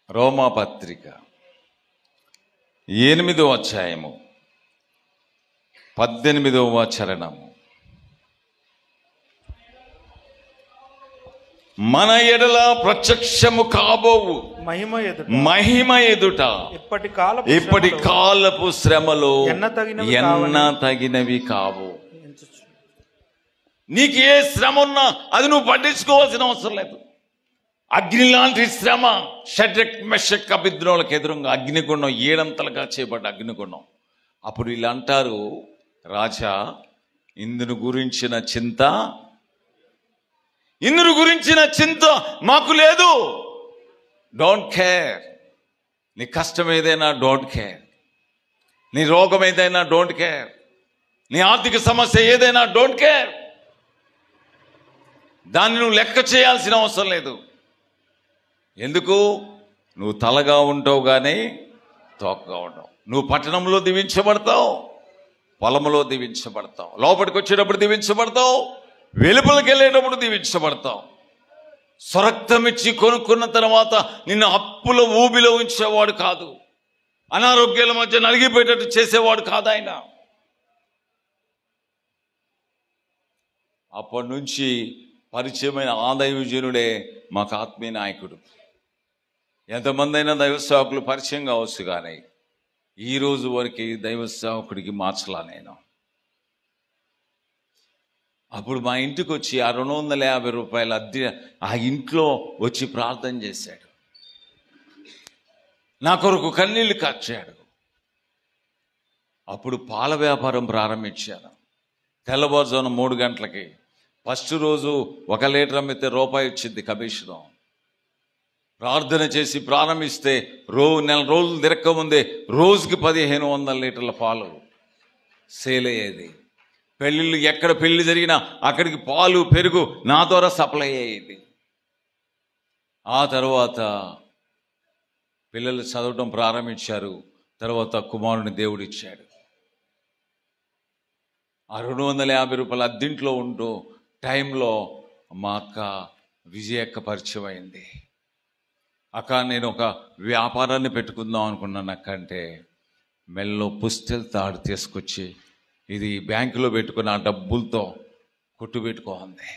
రోమా పత్రిక 8వ అధ్యాయము 18వ చరణము. మన ఎడల ప్రత్యక్షము కాబోవు మహిమ ఎదుట ఇప్పటి కాలపు శ్రమలు ఎన్న తగినవి కావు. నీకు ఏ శ్రమ ఉన్నా అది నువ్వు పట్టించుకోవాల్సిన అవసరం లేదు. అగ్ని లాంటి శ్రమ షడ్రక్ మెషక్ అబేద్నెగోలకు ఎదురుగా అగ్నిగుండం, 7 చేపడ్డ అగ్నిగుండం. అప్పుడు వీళ్ళు అంటారు, రాజా ఇందును గురించిన చింత మాకు లేదు. Don't care. నీ కష్టం ఏదైనా డోంట్ కేర్, నీ రోగం ఏదైనా డోంట్ కేర్, నీ ఆర్థిక సమస్య ఏదైనా డోంట్ కేర్. దాన్ని నువ్వు లెక్క చేయాల్సిన అవసరం లేదు. ఎందుకు? నువ్వు తలగా ఉంటావు కానీ తోకగా ఉండవు. నువ్వు పట్టణంలో దీవించబడతావు, పొలంలో దీవించబడతావు, లోపలికి వచ్చేటప్పుడు దీవించబడతావు, వెలుపలికి వెళ్ళేటప్పుడు దీవించబడతావు. స్వరక్తం ఇచ్చి కొనుక్కున్న తర్వాత నిన్ను అప్పుల ఊబిలో ఉంచేవాడు కాదు, అనారోగ్యాల మధ్య నలిగిపోయేటట్టు చేసేవాడు కాదు ఆయన. అప్పటి నుంచి పరిచయమైన ఆదైవజనుడే మాకు ఆత్మీయ నాయకుడు. ఎంతమంది అయినా దైవ సేవకులు పరిచయం కావచ్చు, కానీ ఈ రోజు వరకు దైవ సేవకుడికి మార్చలా నేను. అప్పుడు మా ఇంటికి వచ్చి ఆ 250 రూపాయల అద్దె ఆ ఇంట్లో వచ్చి ప్రార్థన చేశాడు. నా కొరకు కన్నీళ్లు కార్చాడు. అప్పుడు పాల వ్యాపారం ప్రారంభించాను. తెల్లవారుజామున 3 గంటలకి. ఫస్ట్ రోజు 1 లీటర్ అమ్మితే రూపాయి వచ్చింది కమిషను. ప్రార్థన చేసి ప్రారంభిస్తే నెల రోజులు తిరక్కముందే రోజుకి 1500 లీటర్ల పాలు సేల్ అయ్యేది. పెళ్ళిళ్ళు ఎక్కడ పెళ్లి జరిగినా అక్కడికి పాలు పెరుగు నా ద్వారా సప్లై అయ్యేది. ఆ తర్వాత పిల్లలు చదవటం ప్రారంభించారు. తర్వాత కుమారుని దేవుడు ఇచ్చాడు. ఆ 250 రూపాయల అద్దెంట్లో ఉంటూ టైంలో మా అక్క విజయక్క పరిచయం అయింది. అక్క నేను ఒక వ్యాపారాన్ని పెట్టుకుందాం అనుకున్నాను అక్క అంటే, మెల్లో పుస్తెల తాడు తీసుకొచ్చి ఇది బ్యాంకులో పెట్టుకుని ఆ డబ్బులతో కొట్టు పెట్టుకోండి.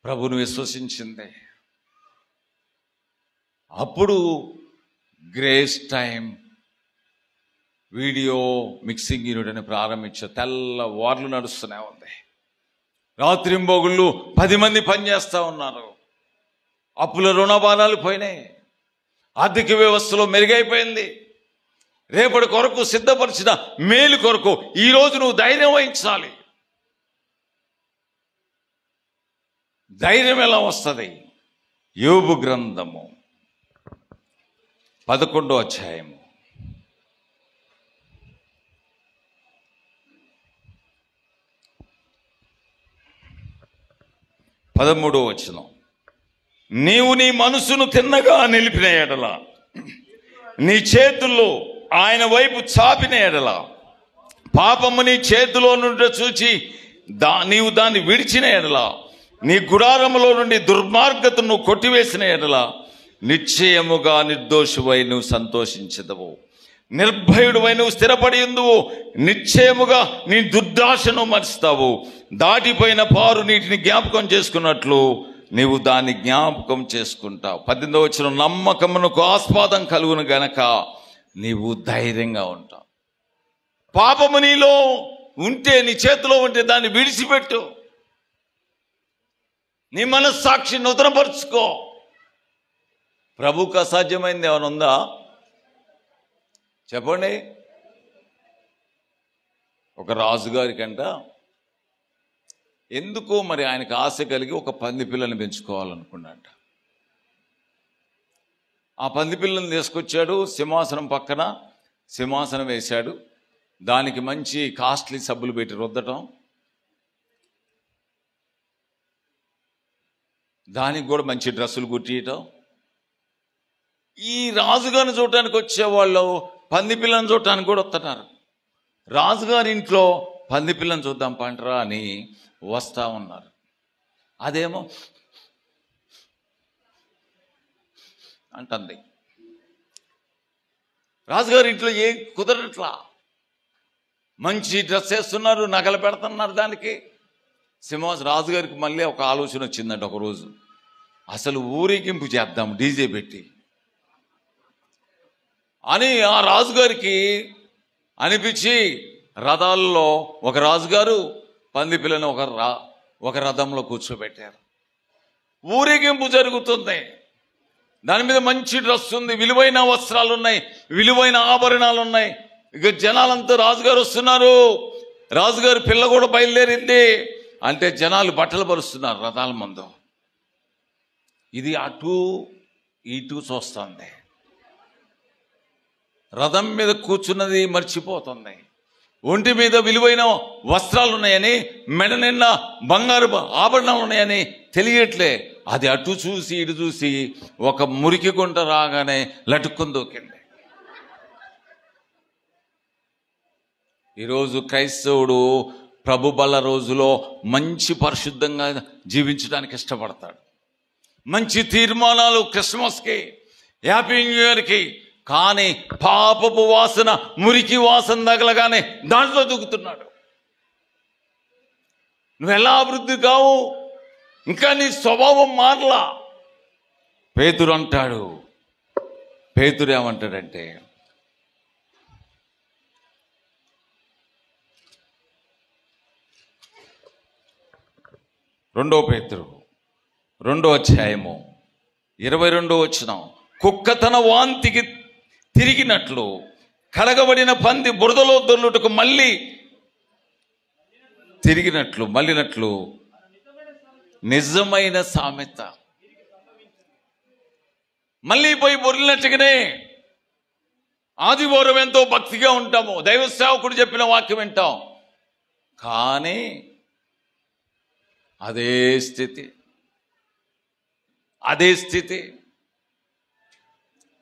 ప్రభువును విశ్వసించింది. అప్పుడు grace time video mixing unit అని ప్రారంభించే తెల్లవార్లు నడుస్తూనే ఉంది. రాత్రింబొగుళ్ళు 10 మంది పనిచేస్తూ ఉన్నారు. అప్పుల రుణభారాలు పోయినాయి. ఆర్థిక వ్యవస్థలో మెరుగైపోయింది. రేపటి కొరకు సిద్ధపరిచిన మేలు కొరకు ఈరోజు నువ్వు ధైర్యం వహించాలి. ధైర్యం ఎలా వస్తుంది? యోబు గ్రంథము 11వ అధ్యాయము 13వ వచనం. నీవు నీ మనసును తిన్నగా నిలిపిన ఎడల, నీ చేతుల్లో ఆయన వైపు చాపిన ఎడల పాపము నీ చేతిలో నుండి చూచి నీవు దాన్ని విడిచిన ఎడల, నీ గుడారములో నుండి దుర్మార్గతను కొట్టివేసిన ఎడల నిశ్చయముగా నిర్దోషువై నువ్వు సంతోషించదవు, నిర్భయుడువై నువ్వు స్థిరపడి ఉందువు. నిశ్చయముగా నీ దుర్దాశను మరుస్తావు. దాటిపోయిన పారు నీటిని జ్ఞాపకం చేసుకున్నట్లు నీవు దాన్ని జ్ఞాపకం చేసుకుంటావు. 18వ వచనం, నమ్మకమునకు ఆస్పాదం కలుగును గనక నీవు ధైర్యంగా ఉంటావు. పాపము నీలో ఉంటే, నీ చేతిలో ఉంటే దాన్ని విడిచిపెట్టు. నీ మనస్సాక్షి నూతనపరుచుకో. ప్రభుకు అసాధ్యమైంది ఏమైనా ఉందా చెప్పండి. ఒక రాజుగారికంట ఎందుకో మరి ఆయనకు ఆశ కలిగి ఒక పంది పిల్లని పెంచుకోవాలనుకున్నాట. ఆ పంది పిల్లని తీసుకొచ్చాడు, సింహాసనం పక్కన సింహాసనం వేశాడు. దానికి మంచి కాస్ట్లీ సబ్బులు పెట్టి రుద్దటం, దానికి కూడా మంచి డ్రెస్సులు కుట్టియటం. ఈ రాజుగారిని చూడటానికి వచ్చేవాళ్ళు పంది పిల్లని చూడటానికి కూడా వస్తున్నారు. రాజుగారి ఇంట్లో పంది పిల్లని చూద్దాం పంటరా అని వస్తూ ఉన్నారు. అదేమో అంటుంది. రాజుగారి ఇంట్లో ఏం కుదరట్లా. మంచి డ్రెస్ వేస్తున్నారు, నగలు పెడుతున్నారు దానికి. రాజుగారికి మళ్ళీ ఒక ఆలోచన వచ్చిందంట ఒకరోజు, అసలు ఊరేగింపు చేద్దాం డీజే పెట్టి అని ఆ రాజుగారికి అనిపించి, రథాల్లో ఒక రాజుగారు పంది పిల్లని ఒక రథంలో కూర్చోబెట్టారు. ఊరేగింపు జరుగుతుంది. దాని మీద మంచి డ్రెస్ ఉంది, విలువైన వస్త్రాలు ఉన్నాయి, విలువైన ఆభరణాలు ఉన్నాయి. ఇక జనాలంతా రాజుగారు వస్తున్నారు, రాజుగారి పిల్ల కూడా బయలుదేరింది అంటే జనాలు బట్టలు పరుస్తున్నారు రథాల ముందు. ఇది అటు ఇటు చూస్తుంది. రథం మీద కూర్చున్నది మర్చిపోతుంది. ఒంటి మీద విలువైన వస్త్రాలు ఉన్నాయని, మెడ నిండా బంగారు ఆభరణాలు ఉన్నాయని తెలియట్లే. అది అటు చూసి ఇటు చూసి ఒక మురికి గుంట రాగానే లటుక్కుని దూకింది. ఈరోజు క్రైస్తవుడు ప్రభు బల రోజులో మంచి పరిశుద్ధంగా జీవించడానికి ఇష్టపడతాడు. మంచి తీర్మానాలు క్రిస్మస్కి, హ్యాపీ న్యూ ఇయర్కి. కానీ పాపపు వాసన, మురికి వాసన తగలగానే దాంట్లో దూకుతున్నాడు. నువ్వు ఎలా అభివృద్ధి కావు, ఇంకా నీ స్వభావం మారలా. పేతురు అంటాడు, పేతురు ఏమంటాడంటే, రెండో పేతురు 2వ అధ్యాయము 22వ వచనం, కుక్క తన వాంతికి తిరిగినట్లు కడగబడిన పంది బురదలో దొర్లుటకు మళ్ళినట్లు నిజమైన సామెత. మళ్ళీ పోయి బొర్లినట్టుగానే ఆదివారం ఎంతో భక్తిగా ఉంటాము, దైవ సేవకుడు చెప్పిన వాక్యం వింటాం, కానీ అదే స్థితి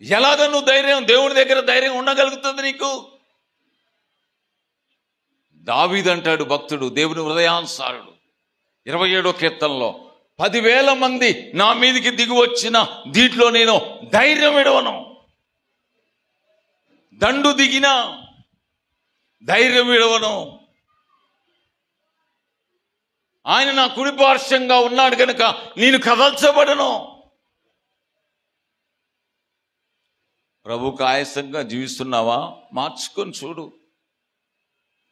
ఎలాగ నువ్వు దేవుని దగ్గర ధైర్యం ఉండగలుగుతుంది నీకు? దావీదు అంటాడు భక్తుడు, దేవుని హృదయానుసారుడు, 27వ కీర్తనలో, 10,000 మంది నా మీదికి దిగి వచ్చిన దీంట్లో నేను ధైర్యం విడవను. దండు దిగినా ధైర్యం విడవను. ఆయన నా కుడి పార్శ్వంగా ఉన్నాడు కనుక నేను కదల్చబడను. ప్రభుకు ఆయాసంగా జీవిస్తున్నావా? మార్చుకొని చూడు,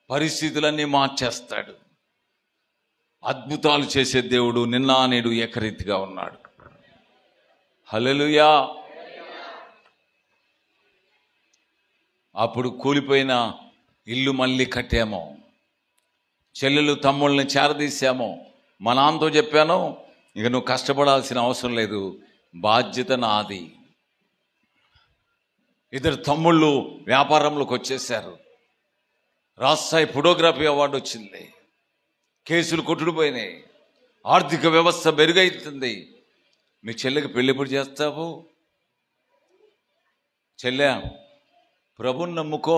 పరిస్థితులన్నీ మార్చేస్తాడు. అద్భుతాలు చేసే దేవుడు నిన్న నేడు ఏకరీతిగా ఉన్నాడు. హల్లెలూయా. అప్పుడు కూలిపోయిన ఇల్లు మళ్ళీ కట్టాము, చెల్లెలు తమ్ముళ్ళని చేరదీశాము. మా నాన్నతో చెప్పాను, ఇక నువ్వు కష్టపడాల్సిన అవసరం లేదు, బాధ్యత నాది. 2 తమ్ముళ్ళు వ్యాపారంలోకి వచ్చేసారు. రాజస్థాయి ఫోటోగ్రఫీ అవార్డు వచ్చింది. కేసులు కొట్టుకుపోయినాయి. ఆర్థిక వ్యవస్థ మెరుగైతుంది. మీ చెల్లెకి పెళ్ళి ఎప్పుడు చేస్తావు? చెల్లె, ప్రభుని నమ్ముకో,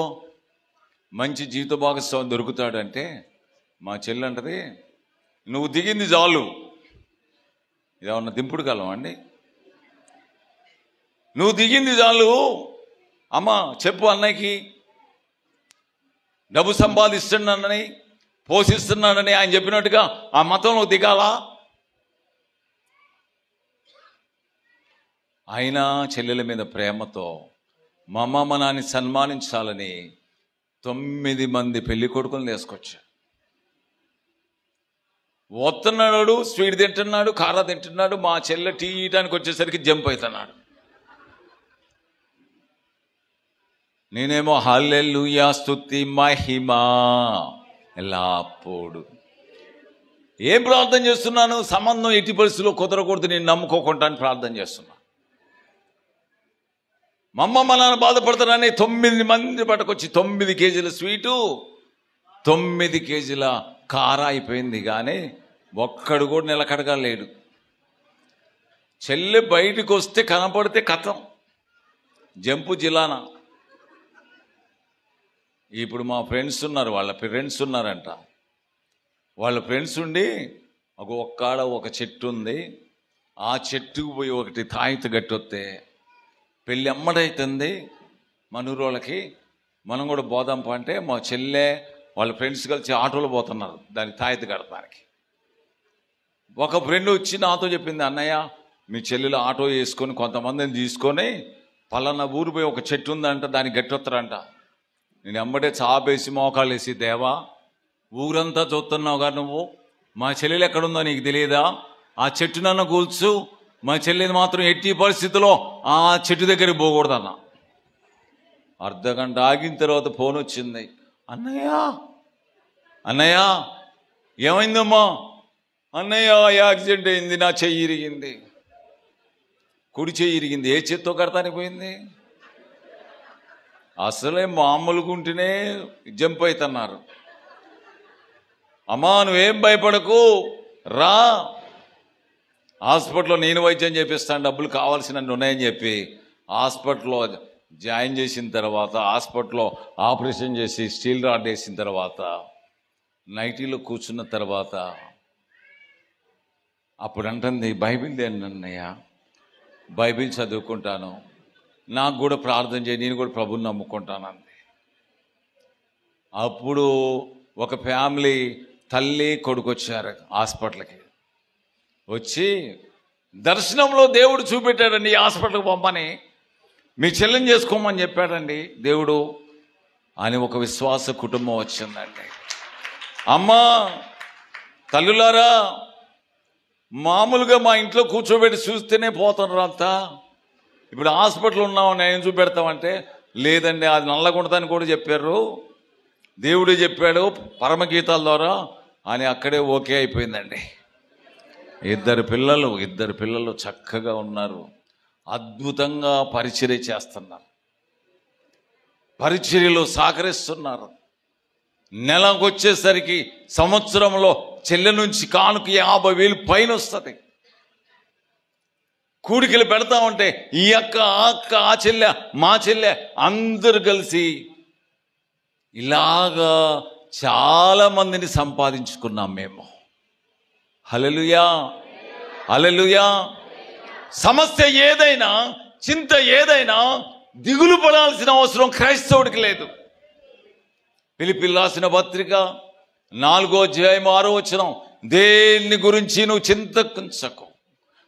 మంచి జీవిత భాగస్వామి దొరుకుతాడు అంటే మా చెల్లి అంటది, నువ్వు దిగింది చాలు. ఇదేమన్నా దింపుడు కాలం అండి? నువ్వు దిగింది చాలు అమ్మ, చెప్పు అన్నయ్యకి డబ్బు సంపాదిస్తున్నానని పోషిస్తున్నానని ఆయన చెప్పినట్టుగా ఆ మతంలో దిగాలా? ఆయన చెల్లెల మీద ప్రేమతో మా అమ్మ మా నాన్ని సన్మానించాలని 9 మంది పెళ్లి కొడుకులను తీసుకొచ్చాడు. వస్తున్నాడు, స్వీట్ తింటున్నాడు, కారా తింటున్నాడు. మా చెల్లె టీ ఇయటానికి వచ్చేసరికి జంప్ అవుతున్నాడు. నేనేమో హల్లెలూయా స్తుతి మహిమా ఎల్లప్పుడు ఏం ప్రార్థన చేస్తున్నాను? సంబంధం ఎట్టి పరిస్థితుల్లో కుదరకూడదు, నేను నమ్ముకోకుండా అని ప్రార్థన చేస్తున్నా. మా అమ్మ మా నాన్న బాధపడతానని 9 మంది పట్టుకొచ్చి 9 కేజీల స్వీటు 9 కేజీల కారా అయిపోయింది. కానీ ఒక్కడు కూడా నిలకడగా లేడు. చెల్లె బయటకు వస్తే కనపడితే కథం, జంపు జిలానా. ఇప్పుడు మా ఫ్రెండ్స్ ఉన్నారు, వాళ్ళ ఫ్రెండ్స్ ఉన్నారంట. వాళ్ళ ఫ్రెండ్స్ ఉండి ఒక్కాడ ఒక చెట్టు ఉంది, ఆ చెట్టుకు పోయి ఒకటి తాయిత గట్టొస్తే పెళ్ళి అమ్మడైతుంది మనూరోళ్ళకి, మనం కూడా పోదాంప అంటే మా చెల్లె వాళ్ళ ఫ్రెండ్స్ కలిసి ఆటోలో పోతున్నారు దానికి తాయిత కడతానికి. ఒక ఫ్రెండ్ వచ్చి నాతో చెప్పింది, అన్నయ్య మీ చెల్లెలు ఆటో వేసుకొని కొంతమందిని తీసుకొని పలానా ఊరు పోయి ఒక చెట్టు ఉందంట, దానికి గట్టొస్తారంట. నేను అమ్మడే చాపేసి మోకాళ్ళు వేసి, దేవా ఊరంతా చూస్తున్నావుగా నువ్వు, మా చెల్లెలు ఎక్కడుందో నీకు తెలియదా? ఆ చెట్టు నన్ను కూల్చు, మా చెల్లెని మాత్రం ఎట్టి పరిస్థితిలో ఆ చెట్టు దగ్గరికి పోకూడదన్న. అర్ధగంట ఆగిన తర్వాత ఫోన్ వచ్చింది, అన్నయ్య అన్నయ్య ఏమైందమ్మా? అన్నయ్య యాక్సిడెంట్ అయింది, నా చెయ్యి ఇరిగింది. కుడి చెయ్యి ఇరిగింది. ఏ చేత్తో కడతానికి పోయింది? అసలే మామూలుగా ఉంటేనే జంప్ అవుతున్నారు. అమ్మా నువ్వేం భయపడకు, రా హాస్పిటల్లో నేను వైద్యం చేపిస్తాను, డబ్బులు కావాల్సినవి ఉన్నాయని చెప్పి హాస్పిటల్లో జాయిన్ చేసిన తర్వాత, హాస్పిటల్లో ఆపరేషన్ చేసి స్టీల్ రాడ్ వేసిన తర్వాత, నైటీలో కూర్చున్న తర్వాత అప్పుడు అంటుంది, బైబిల్ దేని అన్నయ్య? బైబిల్ చదువుకుంటాను, నాకు కూడా ప్రార్థన చేయి, నేను కూడా ప్రభుని నమ్ముకుంటాను అంది. అప్పుడు ఒక ఫ్యామిలీ తల్లి కొడుకు వచ్చారు హాస్పిటల్కి. వచ్చి దర్శనంలో దేవుడు చూపెట్టాడండి, హాస్పిటల్కి పంపని, మీ చెల్లెని చేసుకోమని చెప్పాడండి దేవుడు అని ఒక విశ్వాస కుటుంబం వచ్చిందండి. అమ్మా తల్లులారా, మామూలుగా మా ఇంట్లో కూర్చోబెట్టి చూస్తేనే పోతున్నారు అంతా, ఇప్పుడు హాస్పిటల్ ఉన్నామని ఏం చూపెడతామంటే, లేదండి అది నల్లగుంటదని కూడా చెప్పారు, దేవుడే చెప్పాడు పరమగీతాల ద్వారా అని అక్కడే ఓకే అయిపోయిందండి. ఇద్దరు పిల్లలు చక్కగా ఉన్నారు, అద్భుతంగా పరిచర్య చేస్తున్నారు, పరిచర్యలో సహకరిస్తున్నారు. నెలకు వచ్చేసరికి సంవత్సరంలో చెల్లె నుంచి కానుక 50,000 పైన వస్తుంది. కూడికలు పెడతా ఉంటే ఈ అక్క ఆ అక్క ఆ చెల్లె మా చెల్లె అందరూ కలిసి ఇలాగా చాలా మందిని సంపాదించుకున్నాం మేము. హల్లెలూయా హల్లెలూయా. సమస్య ఏదైనా, చింత ఏదైనా దిగులు పడాల్సిన అవసరం క్రైస్తవుడికి లేదు. ఫిలిప్పీయులకు రాసిన పత్రిక 4:6 దేన్ని గురించి నువ్వు చింతకుంచకు,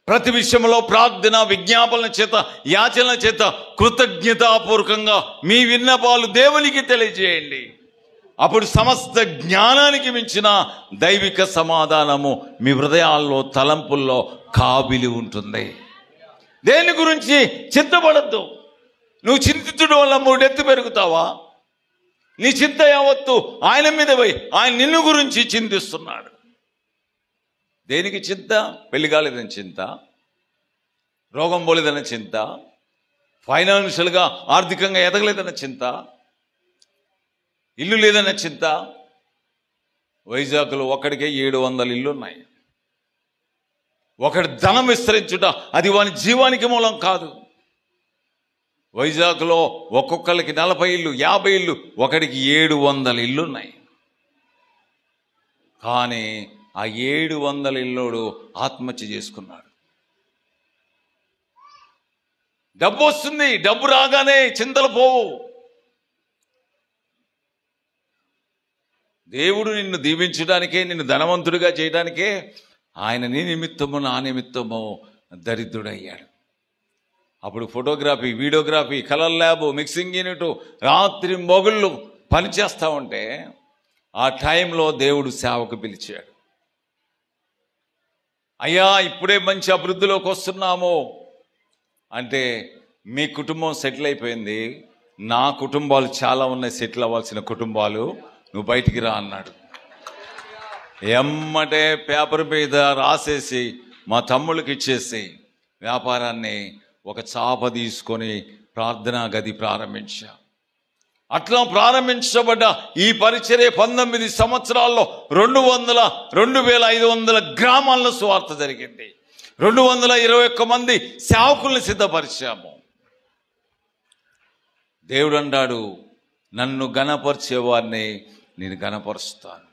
ప్రతి విషయంలో ప్రార్థన విజ్ఞాపనల చేత యాచనల చేత కృతజ్ఞతాపూర్వకంగా మీ విన్నపాలు దేవునికి తెలియజేయండి. అప్పుడు సమస్త జ్ఞానానికి మించిన దైవిక సమాధానము మీ హృదయాల్లో తలంపుల్లో కాబిలి ఉంటుంది. దేని గురించి చింతపడద్దు. నువ్వు చింతించడం వల్ల 3 ఎత్తు పెరుగుతావా? నీ చింత యావత్తు ఆయన మీద పోయి ఆయన నిన్ను గురించి చింతిస్తున్నాడు. దేనికి చింత? పెళ్లి కాలేదని చింత, రోగం పోలేదన్న చింత, ఫైనాన్షియల్గా ఆర్థికంగా ఎదగలేదన్న చింత, ఇల్లు లేదన్న చింత. వైజాగ్లో ఒకడికే 700 ఇల్లు ఉన్నాయి. ఒకటి ధనం విస్తరించుట అది వాని జీవానికి మూలం కాదు. వైజాగ్లో ఒక్కొక్కరికి 40 ఇళ్ళు, 50 ఇళ్ళు, ఒకడికి 700 ఇళ్ళు ఉన్నాయి. కానీ ఆ 700 ఇల్లోడు ఆత్మహత్య చేసుకున్నాడు. డబ్బు వస్తుంది, డబ్బు రాగానే చింతలు పోవు. దేవుడు నిన్ను దీవించడానికే, నిన్ను ధనవంతుడిగా చేయడానికే ఆయన నీ నిమిత్తము నా నిమిత్తము దరిద్రుడయ్యాడు. అప్పుడు photography, videography, colour lab, mixing unit, రాత్రి మొగుళ్ళు పనిచేస్తూ ఉంటే ఆ టైంలో దేవుడు సేవకు పిలిచాడు. అయ్యా ఇప్పుడే మంచి అభివృద్ధిలోకి వస్తున్నాము అంటే, మీ కుటుంబం సెటిల్ అయిపోయింది, నా కుటుంబాలు చాలా ఉన్నాయి, సెటిల్ అవ్వాల్సిన కుటుంబాలు, నువ్వు బయటికి రా అన్నాడు. ఎమ్మటే పేపర్ మీద రాసేసి మా తమ్ముళ్ళకి ఇచ్చేసి వ్యాపారాన్ని ఒక చాప తీసుకొని ప్రార్థనా గది ప్రారంభించా. అట్లా ప్రారంభించబడ్డ ఈ పరిచర్య 19 సంవత్సరాల్లో 2,500 గ్రామాల్లో సువార్త జరిగింది. 221 మంది సేవకుల్ని సిద్ధపరిచాము. దేవుడు అన్నాడు, నన్ను గణపరిచేవారిని నేను గణపరుస్తాను,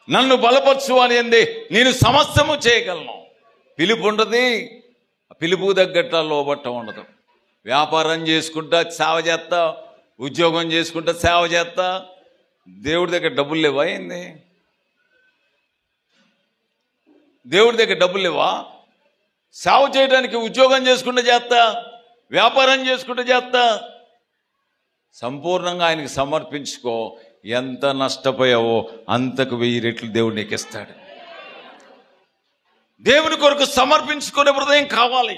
నన్ను బలపరచువాని అందే నేను సమస్తము చేయగలను. పిలుపు ఉండదు, పిలుపు తగ్గట్ట లోబట్టం ఉండదు. వ్యాపారం చేసుకుంటా సేవ చేస్తా, ఉద్యోగం చేసుకుంటా సేవ చేస్తా, దేవుడి దగ్గర డబ్బులు లేవా ఏంది? దేవుడి దగ్గర డబ్బులు లేవా? సేవ చేయడానికి ఉద్యోగం చేసుకుంటూ చేస్తా, వ్యాపారం చేసుకుంటూ చేస్తా, సంపూర్ణంగా ఆయనకి సమర్పించుకో. ఎంత నష్టపోయావో అంతకు 1000 రెట్లు దేవుడు నీకు ఇస్తాడు. దేవుని కొరకు సమర్పించుకునే హృదయం కావాలి.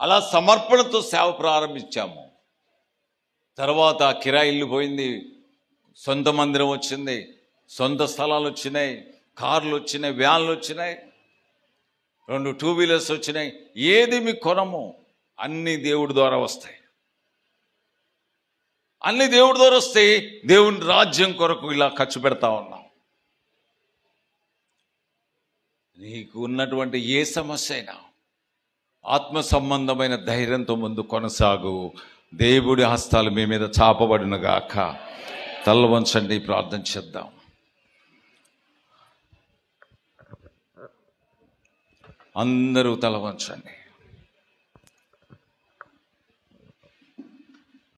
అలా సమర్పణతో సేవ ప్రారంభించాము. తర్వాత కిరాయి ఇల్లు పోయింది, సొంత మందిరం వచ్చింది, సొంత స్థలాలు వచ్చినాయి, కార్లు వచ్చినాయి, వ్యాన్లు వచ్చినాయి, 2 2 వీలర్స్ వచ్చినాయి. ఏది మీ కొనము, అన్ని దేవుడి ద్వారా వస్తాయి. అన్ని దేవుడి ద్వారా వస్తాయి. దేవుని రాజ్యం కొరకు ఇలా ఖర్చు పెడతా ఉన్నాం. నీకు ఉన్నటువంటి ఏ సమస్య అయినా ఆత్మ సంబంధమైన ధైర్యంతో ముందు కొనసాగు. దేవుడి హస్తాలు మీ మీద చాపబడునుగాక. తల వంచండి, ప్రార్థన చేద్దాం. అందరూ తల వంచండి.